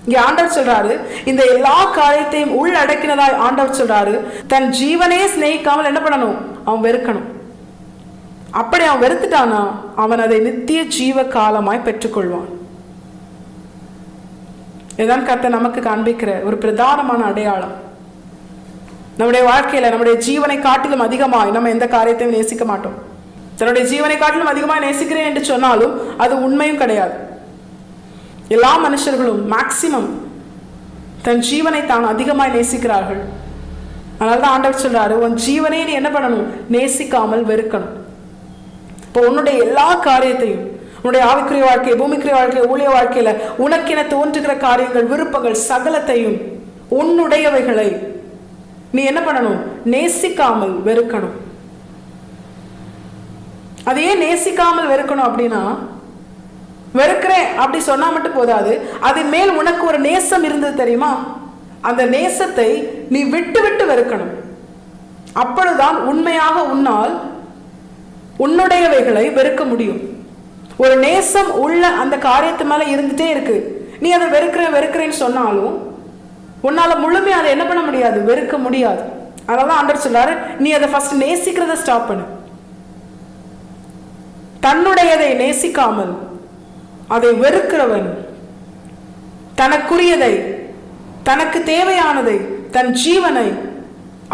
இங்க ஆண்டவர் சொல்றாரு, இந்த எல்லா காரியத்தையும் உள் அடக்கினதாய் ஆண்டவர் சொல்றாரு, தன் ஜீவனையே சிநேகிக்காமல் என்ன பண்ணணும்? அவன் வெறுக்கணும். அப்படி அவன் வெறுத்துட்டானா அவன் அதை நித்திய ஜீவ காலமாய் பெற்றுக்கொள்வான். இதுதான் கர்த்தர் நமக்கு காண்பிக்கிற ஒரு பிரதானமான அடையாளம். நம்முடைய வாழ்க்கையில நம்முடைய ஜீவனை காட்டிலும் அதிகமாய் நம்ம எந்த காரியத்தையும் நேசிக்க மாட்டோம். தன்னுடைய ஜீவனை காட்டிலும் அதிகமாய் நேசிக்கிறேன் என்று சொன்னாலும் அது உண்மையும் கிடையாது. எல்லா மனுஷர்களும் மேக்சிமம் தன் ஜீவனை தான் அதிகமாய் நேசிக்கிறார்கள். அதனால்தான் ஆண்டவர் சொல்றாரு, உன் ஜீவனை நீ என்ன பண்ணணும்? நேசிக்காமல் வெறுக்கணும். இப்போ உன்னுடைய எல்லா காரியத்தையும், உன்னுடைய ஆவிக்குரிய வாழ்க்கை, பூமிக்குரிய வாழ்க்கை, ஊழிய வாழ்க்கையில உனக்கென தோன்றுகிற காரியங்கள், விருப்பங்கள் சகலத்தையும், உன்னுடையவைகளை நீ என்ன பண்ணணும்? நேசிக்காமல் வெறுக்கணும். அதையே நேசிக்காமல் வெறுக்கணும் அப்படின்னா, வெறுக்கிறேன் அப்படி சொன்னா மட்டும் போதாது, அதன் மேல் உனக்கு ஒரு நேசம் இருந்தது தெரியுமா? அந்த நேசத்தை நீ விட்டு விட்டு வெறுக்கணும். அப்பொழுதுதான் உண்மையாக உன்னால் உன்னுடையவைகளை வெறுக்க முடியும். ஒரு நேசம் உள்ள அந்த காரியத்து மேல இருந்துட்டே இருக்கு, நீ அதை வெறுக்கிறேன்னு சொன்னாலும் உன்னால முழுமையா அதை என்ன பண்ண முடியாது? வெறுக்க முடியாது. அதனால ஆண்டவர் சொல்றாரு, நீ அதை ஃபர்ஸ்ட் நேசிக்கிறத ஸ்டாப் பண்ணு. தன்னுடையதை நேசிக்காமல் அதை வெறுக்கிறவன் தனக்குரியதை, தனக்கு தேவையானதை, தன் ஜீவனை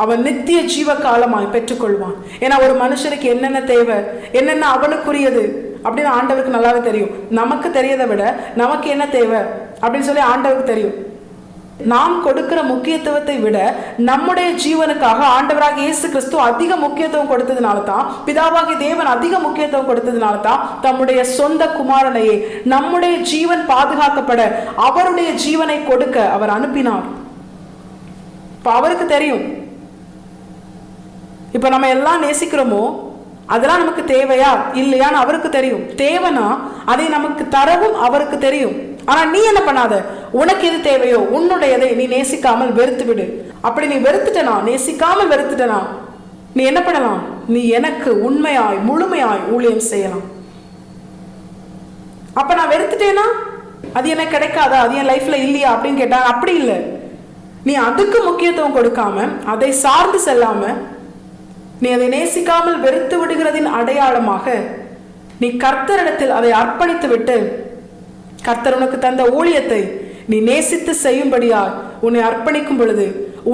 அவன் நித்திய ஜீவ காலமாய் பெற்றுக்கொள்வான். ஏன்னா ஒரு மனுஷனுக்கு என்னென்ன தேவை, என்னென்ன அவனுக்குரியது அப்படின்னு ஆண்டவருக்கு நல்லாவே தெரியும். நமக்கு தெரியதை விட நமக்கு என்ன தேவை அப்படின்னு சொல்லி ஆண்டவருக்கு தெரியும். நாம் கொடுக்கிற முக்கியத்துவத்தை விட நம்முடைய ஜீவனுக்காக ஆண்டவராக இயேசு கிறிஸ்து அதிக முக்கியத்துவம் கொடுத்ததுனால தான், பிதாவாகிய தேவன் அதிக முக்கியத்துவம் கொடுத்ததுனால தான் தம்முடைய சொந்த குமாரனையே நம்முடைய ஜீவன் பாதுகாக்கப்பட அவருடைய ஜீவனை கொடுக்க அவர் அனுப்பினார். இப்ப அவருக்கு தெரியும், இப்ப நம்ம எல்லாம் நேசிக்கிறோமோ அதெல்லாம் நமக்கு தேவையா இல்லையான்னு அவருக்கு தெரியும். தேவைன்னா அதை நமக்கு தரவும் அவருக்கு தெரியும். ஆனா நீ என்ன பண்ணாத, உனக்கு எது தேவையோ உன்னுடையதை நீ நேசிக்காமல் வெறுத்து விடு. அப்படி நீ வெறுத்துட்டனா, நேசிக்காமல் வெறுத்துட்டனா, நீ என்ன பண்ணலாம்? நீ எனக்கு உண்மையாய் முழுமையாய் ஊழியம் செய்யலாம். அப்ப நான் வெறுத்துட்டேனா அது எனக்கு கிடைக்காதா, அது என் லைஃப்ல இல்லையா அப்படின்னு கேட்டா அப்படி இல்லை. நீ அதுக்கு முக்கியத்துவம் கொடுக்காம, அதை சார்ந்து செல்லாம, நீ அதை நேசிக்காமல் வெறுத்து விடுகிறதின் அடையாளமாக நீ கர்த்தரிடத்தில் அதை அர்ப்பணித்து விட்டு, கர்த்தர் உனக்கு தந்த ஊழியத்தை நீ நேசித்து செய்யும்படியாய் உன்னை அர்ப்பணிக்கும் பொழுது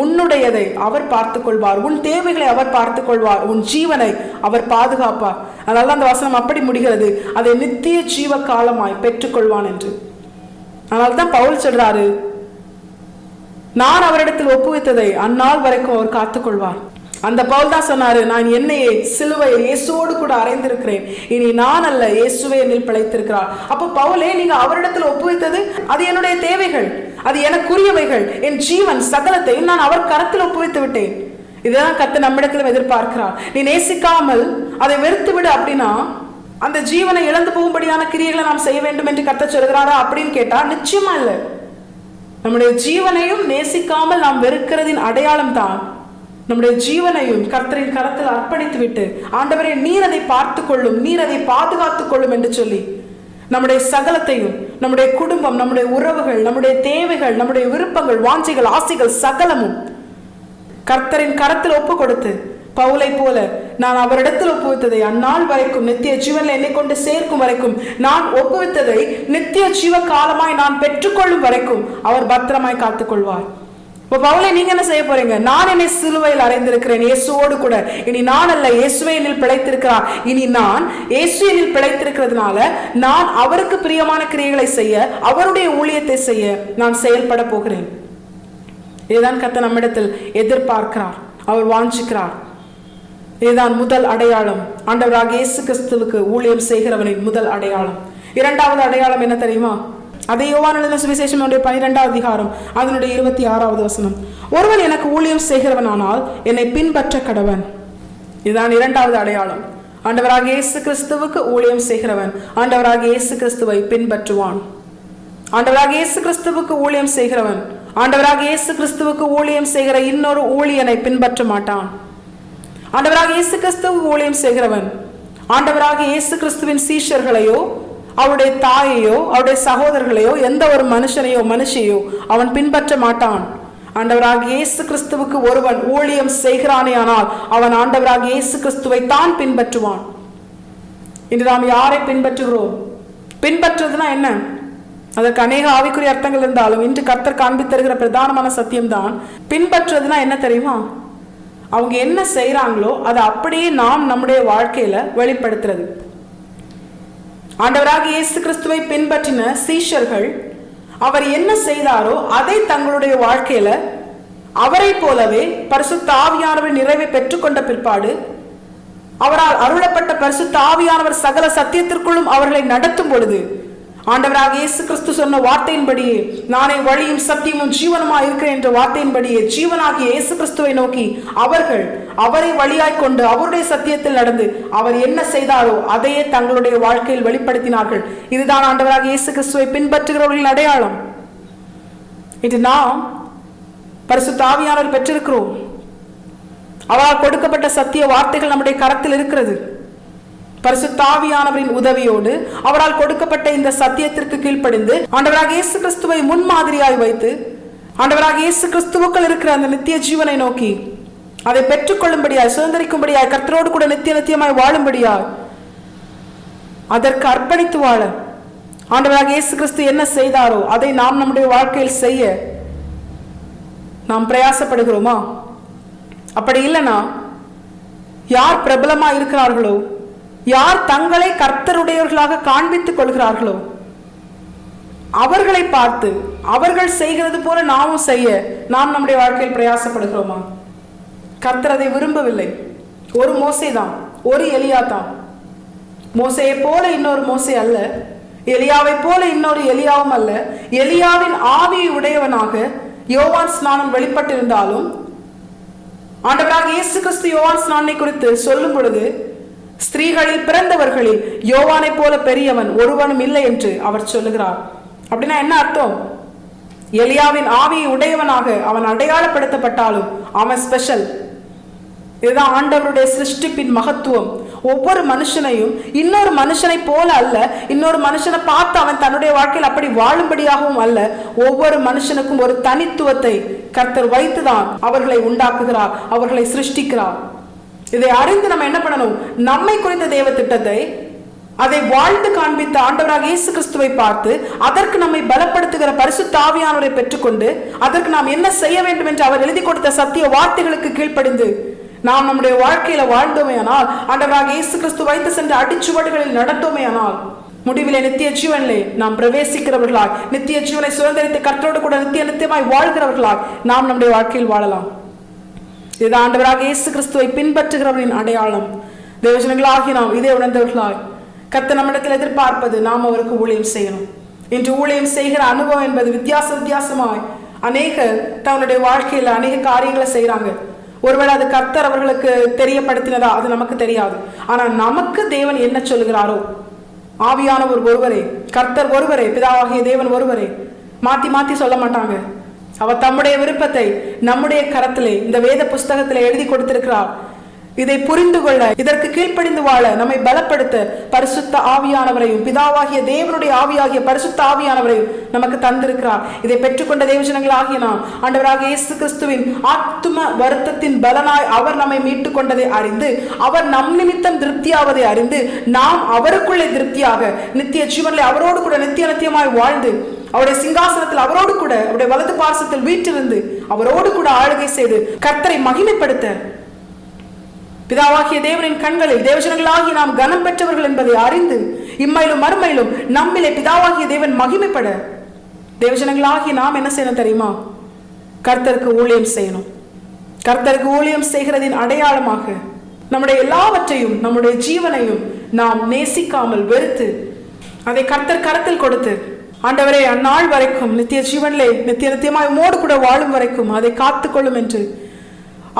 உன்னுடையதை அவர் பார்த்துக் கொள்வார், உன் தேவைகளை அவர் பார்த்துக் கொள்வார், உன் ஜீவனை அவர் பாதுகாப்பார். அதனால அந்த வசனம் அப்படி முடிகிறது, அதை நித்திய ஜீவ காலமாய் பெற்றுக்கொள்வான் என்று. அதனால்தான் பவுல் சொல்றாரு, நான் அவரிடத்தில் ஒப்புவித்ததை அந்நாள் வரைக்கும் அவர் காத்துக்கொள்வார். அந்த பவுல் தான் சொன்னாரு, நான் என்னையே சிலுவையை இயேசுவோடு கூட அறைந்திருக்கிறேன், இனி நான் அல்ல இயேசுவே என்னில் பிழைத்திருக்கிறார். அப்போ பவுலே, நீங்க அவரிடத்தில் ஒப்புவித்தது அது என்னுடைய தேவைகள், அது எனக்குரியவைகள், என் ஜீவன் சகலத்தையும் நான் அவர் கரத்தில் ஒப்புவித்து விட்டேன். இதுதான் கர்த்தர் நம்மிடத்திலும் எதிர்பார்க்கிறார். நீ நேசிக்காமல் அதை வெறுத்து விடு அப்படின்னா அந்த ஜீவனை இழந்து போகும்படியான கிரியைகளை நாம் செய்ய வேண்டும் என்று கர்த்தர் சொல்கிறாரா அப்படின்னு கேட்டா நிச்சயமா இல்லை. நம்முடைய ஜீவனையும் நேசிக்காமல் நாம் வெறுக்கிறதின் அடையாளம் தான் நம்முடைய ஜீவனையும் கர்த்தரின் கரத்தில் அர்ப்பணித்து விட்டு, ஆண்டவரே நீர் அதை பார்த்து கொள்ளும், நீர் அதை பாதுகாத்துக் கொள்ளும் என்று சொல்லி நம்முடைய சகலத்தையும், நம்முடைய குடும்பம், நம்முடைய உறவுகள், நம்முடைய தேவைகள், நம்முடைய விருப்பங்கள், வாஞ்சைகள், ஆசைகள் சகலமும் கர்த்தரின் கரத்தில் ஒப்பு கொடுத்து, பவுலை போல நான் அவரிடத்தில் ஒப்புவித்ததை அந்நாள் வரைக்கும் நித்திய ஜீவனில் என்னை கொண்டு சேர்க்கும் வரைக்கும், நான் ஒப்புவித்ததை நித்திய ஜீவ காலமாய் நான் பெற்றுக்கொள்ளும் வரைக்கும் அவர் பத்திரமாய் காத்துக்கொள்வார். இப்போ பவுலை நீங்க என்ன செய்ய போறீங்க? நான் என்னை சிலுவையில் அறைந்திருக்கிறேன் இயேசுவோடு கூட, இனி நான் அல்ல இயேசுவே என்னில் பிழைத்திருக்கிறார், இனி நான் இயேசு என்னில் பிழைத்திருக்கிறதுனால நான் அவருக்கு பிரியமான கிரியைகளை செய்ய, அவருடைய ஊழியத்தை செய்ய நான் செயல்பட போகிறேன். இதுதான் கர்த்தர் நம்மிடத்தில் எதிர்பார்க்கிறார், அவர் வாஞ்சிக்கிறார். இதுதான் முதல் அடையாளம், ஆண்டவராகிய இயேசு கிறிஸ்துவுக்கு ஊழியம் செய்கிறவனின் முதல் அடையாளம். இரண்டாவது அடையாளம் என்ன தெரியுமா? அதே யோவான் எழுதின சுவிசேஷம் 12ஆம் அதிகாரம் அதனுடைய 26வது வசனம், ஒருவன் எனக்கு ஊழியம் செய்கிறவனானால் என்னை பின்பற்ற கடவன். இதுதான் இரண்டாவது அடையாளம். ஆண்டவராகிய இயேசு கிறிஸ்துவுக்கு ஊழியம் செய்கிறவன் ஆண்டவராகிய இயேசு கிறிஸ்துவை பின்பற்றுவான். ஆண்டவராகிய இயேசு கிறிஸ்துவுக்கு ஊழியம் செய்கிறவன் ஆண்டவராகிய இயேசு கிறிஸ்துவுக்கு ஊழியம் செய்கிற இன்னொரு ஊழியனை பின்பற்ற மாட்டான். ஆண்டவராகிய இயேசு கிறிஸ்துவுக்கு ஊழியம் செய்கிறவன் ஆண்டவராகிய இயேசு கிறிஸ்துவின் சீஷர்களையோ, அவருடைய தாயையோ, அவருடைய சகோதரர்களையோ, எந்த ஒரு மனுஷனையோ மனுஷியோ அவன் பின்பற்ற மாட்டான். ஆண்டவராகிய இயேசு கிறிஸ்துவுக்கு ஒருவன் ஊழியம் செய்கிறானே ஆனால் அவன் ஆண்டவராகிய இயேசு கிறிஸ்துவை தான் பின்பற்றுவான். இன்று நாம் யாரை பின்பற்றுகிறோம்? பின்பற்றுறதுனா என்ன? அதற்கு அநேக ஆவிக்குரிய அர்த்தங்கள் இருந்தாலும் இன்று கர்த்தர் காண்பித்து தருகிற பிரதானமான சத்தியம்தான் பின்பற்றுறதுனா என்ன தெரியுமா? அவங்க என்ன செய்யறாங்களோ அதை அப்படியே நாம் நம்முடைய வாழ்க்கையில வெளிப்படுத்துறது. ஆண்டவராகிய இயேசு கிறிஸ்துவை பின்பற்றின சீஷர்கள் அவர் என்ன செய்தாரோ அதை தங்களுடைய வாழ்க்கையில அவரை போலவே பரிசுத்த ஆவியானவர் நிறைவை பெற்றுக்கொண்ட பிற்பாடு, அவரால் அருளப்பட்ட பரிசுத்த ஆவியானவர் சகல சத்தியத்திற்குள்ளும் அவர்களை நடத்தும் பொழுது, ஆண்டவராகிய இயேசு கிறிஸ்து சொன்ன வார்த்தையின்படியே, நானே வழியும் சத்தியமும் ஜீவனுமா இருக்கிறேன் என்ற வார்த்தையின்படியே ஜீவனாகிய இயேசு கிறிஸ்துவை நோக்கி அவர்கள் அவரை வழியாய் கொண்டு அவருடைய சத்தியத்தில் நடந்து அவர் என்ன செய்தாரோ அதையே தங்களுடைய வாழ்க்கையில் வெளிப்படுத்தினார்கள். இதுதான் ஆண்டவராகிய இயேசு கிறிஸ்துவை பின்பற்றுகிறவர்களின் அடையாளம். இன்று நாம் பரிசுத்த ஆவியானவர் பெற்றிருக்கிறோம். அவரால் கொடுக்கப்பட்ட சத்திய வார்த்தைகள் நம்முடைய கரத்தில் இருக்கிறது. பரிசுத்த ஆவியானவரின் உதவியோடு அவரால் கொடுக்கப்பட்ட இந்த சத்தியத்திற்கு கீழ்ப்படிந்து ஆண்டவராகிய இயேசு கிறிஸ்துவை முன்மாதிரியாய் வைத்து ஆண்டவராகிய இயேசு கிறிஸ்துவுக்குள் இருக்கிற அந்த நித்திய ஜீவனை நோக்கி அதை பெற்றுக்கொள்ளும்படியாய், சுதந்திரிக்கும்படியாய், கர்த்தரோடு கூட நித்தியமாய் வாழும்படியாய் அதற்கு அர்ப்பணித்து வாழ ஆண்டவராகிய இயேசு கிறிஸ்து என்ன செய்தாரோ அதை நாம் நம்முடைய வாழ்க்கையில் செய்ய நாம் பிரயாசப்படுகிறோமா? அப்படி இல்லைனா யார் பிரபலமா இருக்கிறார்களோ, யார் தங்களை கர்த்தருடையவர்களாக காண்பித்துக் கொள்கிறார்களோ அவர்களை பார்த்து அவர்கள் செய்கிறது போல நாமும் செய்ய நாம் நம்முடைய வாழ்க்கையில் பிரயாசப்படுகிறோமா? கர்த்தர் அதை விரும்பவில்லை. ஒரு மோசே தான், ஒரு எலியா தான். மோசையை போல இன்னொரு மோசே அல்ல, எலியாவை போல இன்னொரு எலியாவும் அல்ல. எலியாவின் ஆவியை உடையவனாக யோவான் ஸ்நானம் வெளிப்பட்டிருந்தாலும் ஆண்டவராகிய இயேசு கிறிஸ்து யோவான் ஸ்நானனை குறித்து சொல்லும் பொழுது ஸ்திரீகளில் பிறந்தவர்களில் யோவானை போல பெரியவன் ஒருவனும் இல்லை என்று அவர் சொல்லுகிறார். அப்படின்னா என்ன அர்த்தம்? எலியாவின் ஆவியை உடையவனாக அவன் அடையாளப்படுத்தப்பட்டாலும் அவன் ஸ்பெஷல். இதுதான் ஆண்டவருடைய சிருஷ்டிப்பின் மகத்துவம். ஒவ்வொரு மனுஷனையும் இன்னொரு மனுஷனை போல அல்ல, இன்னொரு மனுஷனை பார்த்து அவன் தன்னுடைய வாழ்க்கையில் அப்படி வாழும்படியாகவும் அல்ல, ஒவ்வொரு மனுஷனுக்கும் ஒரு தனித்துவத்தை கர்த்தர் வைத்துதான் அவர்களை உண்டாக்குகிறார், அவர்களை சிருஷ்டிக்கிறார். இதை அறிந்து நம்ம என்ன பண்ணணும்? நம்மை குறித்த தேவ திட்டத்தை, அதை வாழ்ந்து காண்பித்த ஆண்டவராக இயேசு கிறிஸ்துவை பார்த்து அதற்கு நம்மை பலப்படுத்துகிற பரிசுத்த ஆவியானவரை பெற்றுக்கொண்டு அதற்கு நாம் என்ன செய்ய வேண்டும் என்று அவர் எழுதி கொடுத்த சத்திய வார்த்தைகளுக்கு கீழ்ப்படிந்து நாம் நம்முடைய வாழ்க்கையில வாழ்ந்தோமே ஆனால், ஆண்டவராக இயேசு கிறிஸ்து வைத்து சென்ற அடிச்சுவடுகளில் நடந்தோமே ஆனால், முடிவிலே நித்திய ஜீவனிலே நாம் பிரவேசிக்கிறவர்களாய், நித்திய ஜீவனை சுதந்திரித்து கர்த்தரோடு கூட நித்தியமாய் வாழ்கிறவர்களாய் நாம் நம்முடைய வாழ்க்கையில் வாழலாம். இது ஆண்டவராக இயேசு கிறிஸ்துவை பின்பற்றுகிறவரின் அடையாளம். தேவஜனங்களாகி நாம் இதை உணர்ந்தவர்களாய் கர்த்தர் நம்மிடத்தில் எதிர்பார்ப்பது நாம் அவருக்கு ஊழியம் செய்யணும். இன்று ஊழியம் செய்கிற அனுபவம் என்பது வித்தியாசமாய் அநேகர் தன்னுடைய வாழ்க்கையில அநேக காரியங்களை செய்யறாங்க. ஒருவேளை அது கர்த்தர் அவர்களுக்கு தெரியப்படுத்தினதா அது நமக்கு தெரியாது. ஆனால் நமக்கு தேவன் என்ன சொல்லுகிறாரோ, ஆவியானவர் ஒருவரே, கர்த்தர் ஒருவரே, பிதாவாகிய தேவன் ஒருவரே, மாத்தி சொல்ல மாட்டாங்க. அவர் தம்முடைய விருப்பத்தை நம்முடைய கரத்திலே இந்த வேத புஸ்தகத்திலே எழுதி கொடுத்திருக்கிறார். இதை புரிந்து கொள்ள, இதற்கு கீழ்ப்படிந்து வாழ நம்மை பலப்படுத்த பரிசுத்த ஆவியானவரையும், பிதாவாகிய தேவனுடைய ஆவியாகிய பரிசுத்த ஆவியானவரையும் நமக்கு தந்திருக்கிறார். இதை பெற்றுக்கொண்ட தேவஜனங்களாகிய நாம் ஆண்டவராக இயேசு கிறிஸ்துவின் ஆத்தும வருத்தத்தின் பலனாய் அவர் நம்மை மீட்டுக் கொண்டதை அறிந்து, அவர் நம் நிமித்தம் திருப்தியாவதை அறிந்து, நாம் அவருக்குள்ளே திருப்தியாக நித்திய ஜீவனில் அவரோடு கூட நித்தியமாய் வாழ்ந்து அவருடைய சிங்காசனத்தில் அவரோடு கூட அவருடைய வலது பார்சத்தில் வீற்றிருந்து அவரோடு கூட ஆளுகை செய்து கர்த்தரை மகிமைப்படுத்த பிதாவாகிய தேவனின் கண்களில் தேவஜனங்களாகி நாம் கனம் பெற்றவர்கள் என்பதை அறிந்து இம்மையிலும் மறுமையிலும் நம்மிலே பிதாவாகிய தேவன் மகிமைப்பட தேவஜனங்களாகி நாம் என்ன செய்யணும் தெரியுமா? கர்த்தருக்கு ஊழியம் செய்யணும். கர்த்தருக்கு ஊழியம் செய்கிறதின் அடையாளமாக நம்முடைய எல்லாவற்றையும், நம்முடைய ஜீவனையும் நாம் நேசிக்காமல் வெறுத்து அதை கர்த்தர் கரத்தில் கொடுத்து, ஆண்டவரே அந்நாள் வரைக்கும் நித்திய ஜீவனிலே நித்தியமாய் உம்மோடு கூட வாழும் வரைக்கும் அதை காத்துக்கொள்ளும் என்று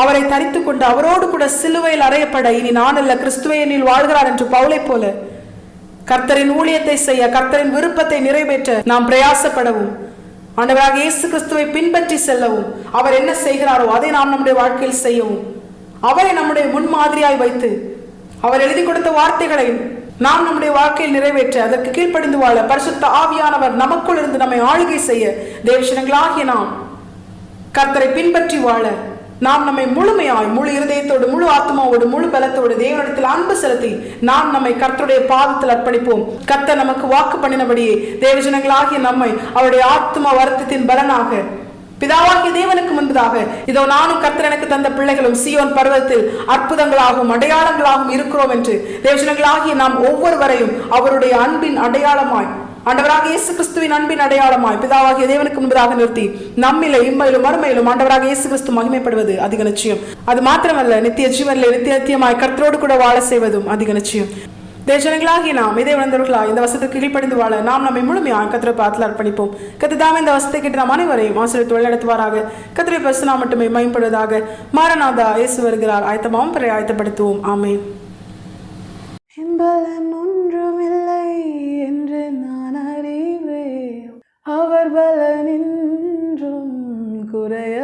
அவரை தரித்துக் கொண்டு அவரோடு கூட சிலுவையில் அறையப்பட, இனி நான் அல்ல கிறிஸ்துவே என்னில் வாழ்கிறார் என்று பவுலை போல கர்த்தரின் ஊழியத்தை செய்ய, கர்த்தரின் விருப்பத்தை நிறைவேற்ற நாம் பிரயாசப்படவும், ஆண்டவராக இயேசு கிறிஸ்துவை பின்பற்றி செல்லவும், அவர் என்ன செய்கிறாரோ அதை நாம் நம்முடைய வாழ்க்கையில் செய்யவும், அவரை நம்முடைய முன்மாதிரியாய் வைத்து அவர் எழுதி கொடுத்த வார்த்தைகளை நாம் நம்முடைய வாழ்க்கையில் நிறைவேற்ற அதற்கு கீழ்ப்படிந்து வாழ பரிசுத்த ஆவியானவர் நமக்குள் இருந்து நம்மை ஆளுகை செய்ய தேவஜனங்களாகிய நாம் கர்த்தரை பின்பற்றி வாழ நாம் நம்மை முழுமையாய் முழு இருதயத்தோடு, முழு ஆத்மாவோடு, முழு பலத்தோடு தேவனிடத்தில் அன்பு செலுத்தி நாம் நம்மை கர்த்தருடைய பாதத்தில் அர்ப்பணிப்போம். கர்த்தர் நமக்கு வாக்கு பண்ணினபடியே தேவஜனங்களாகிய நம்மை அவருடைய ஆத்மா வருத்தத்தின் பலனாக பிதாவாகிய தேவனுக்கு முன்பதாக இதோ நானும் கர்த்தர் எனக்கு தந்த பிள்ளைகளும் சீயோன் பர்வதத்தில் அற்புதங்களாகவும் அடையாளங்களாகவும் இருக்கிறோம் என்று தேவஜனங்களாகிய நாம் ஒவ்வொருவரையும் அவருடைய அன்பின் அடையாளமாய், ஆண்டவராக இயேசு கிறிஸ்துவின் அன்பின் அடையாளமாய் பிதாவாகிய தேவனுக்கு முன்பதாக நிறுத்தி நம்மிலே இம்மையிலும் மறுமையிலும் ஆண்டவராக இயேசு கிறிஸ்து மகிமைப்படுவது அதிக நிச்சயம். அது மாத்திரமல்ல, நித்திய ஜீவனிலே நித்தியமாய் கர்த்தரோடு கூட வாழ செய்வதும் அதிக நிச்சயம். தேவஜனங்களாகிய நாம் இதை உணர்ந்தவர்களாய் இந்த வசத்துக்கு கீழ்ப்படிந்து வாழ நாம் நம்மை முழுமையாக கர்த்தரை பாதத்தில் அர்ப்பணிப்போம். கர்த்தர் இந்த வசத்தை கேட்டு நாம் அனைவரையும் ஆசீர்வதித்து வழிநடத்துவாராக. கர்த்தருடைய பரிசுநாமம் மட்டுமே மகிமைப்படுவதாக. மாரநாதா, இயேசு வருகிறார். ஆயத்தமாவும் பிறரை ஆயத்தப்படுத்துவோம். ஆமென். பலன் ஒன்றுமில்லை என்று நான் அறிவேன், அவர் பலனின்றும் குறைய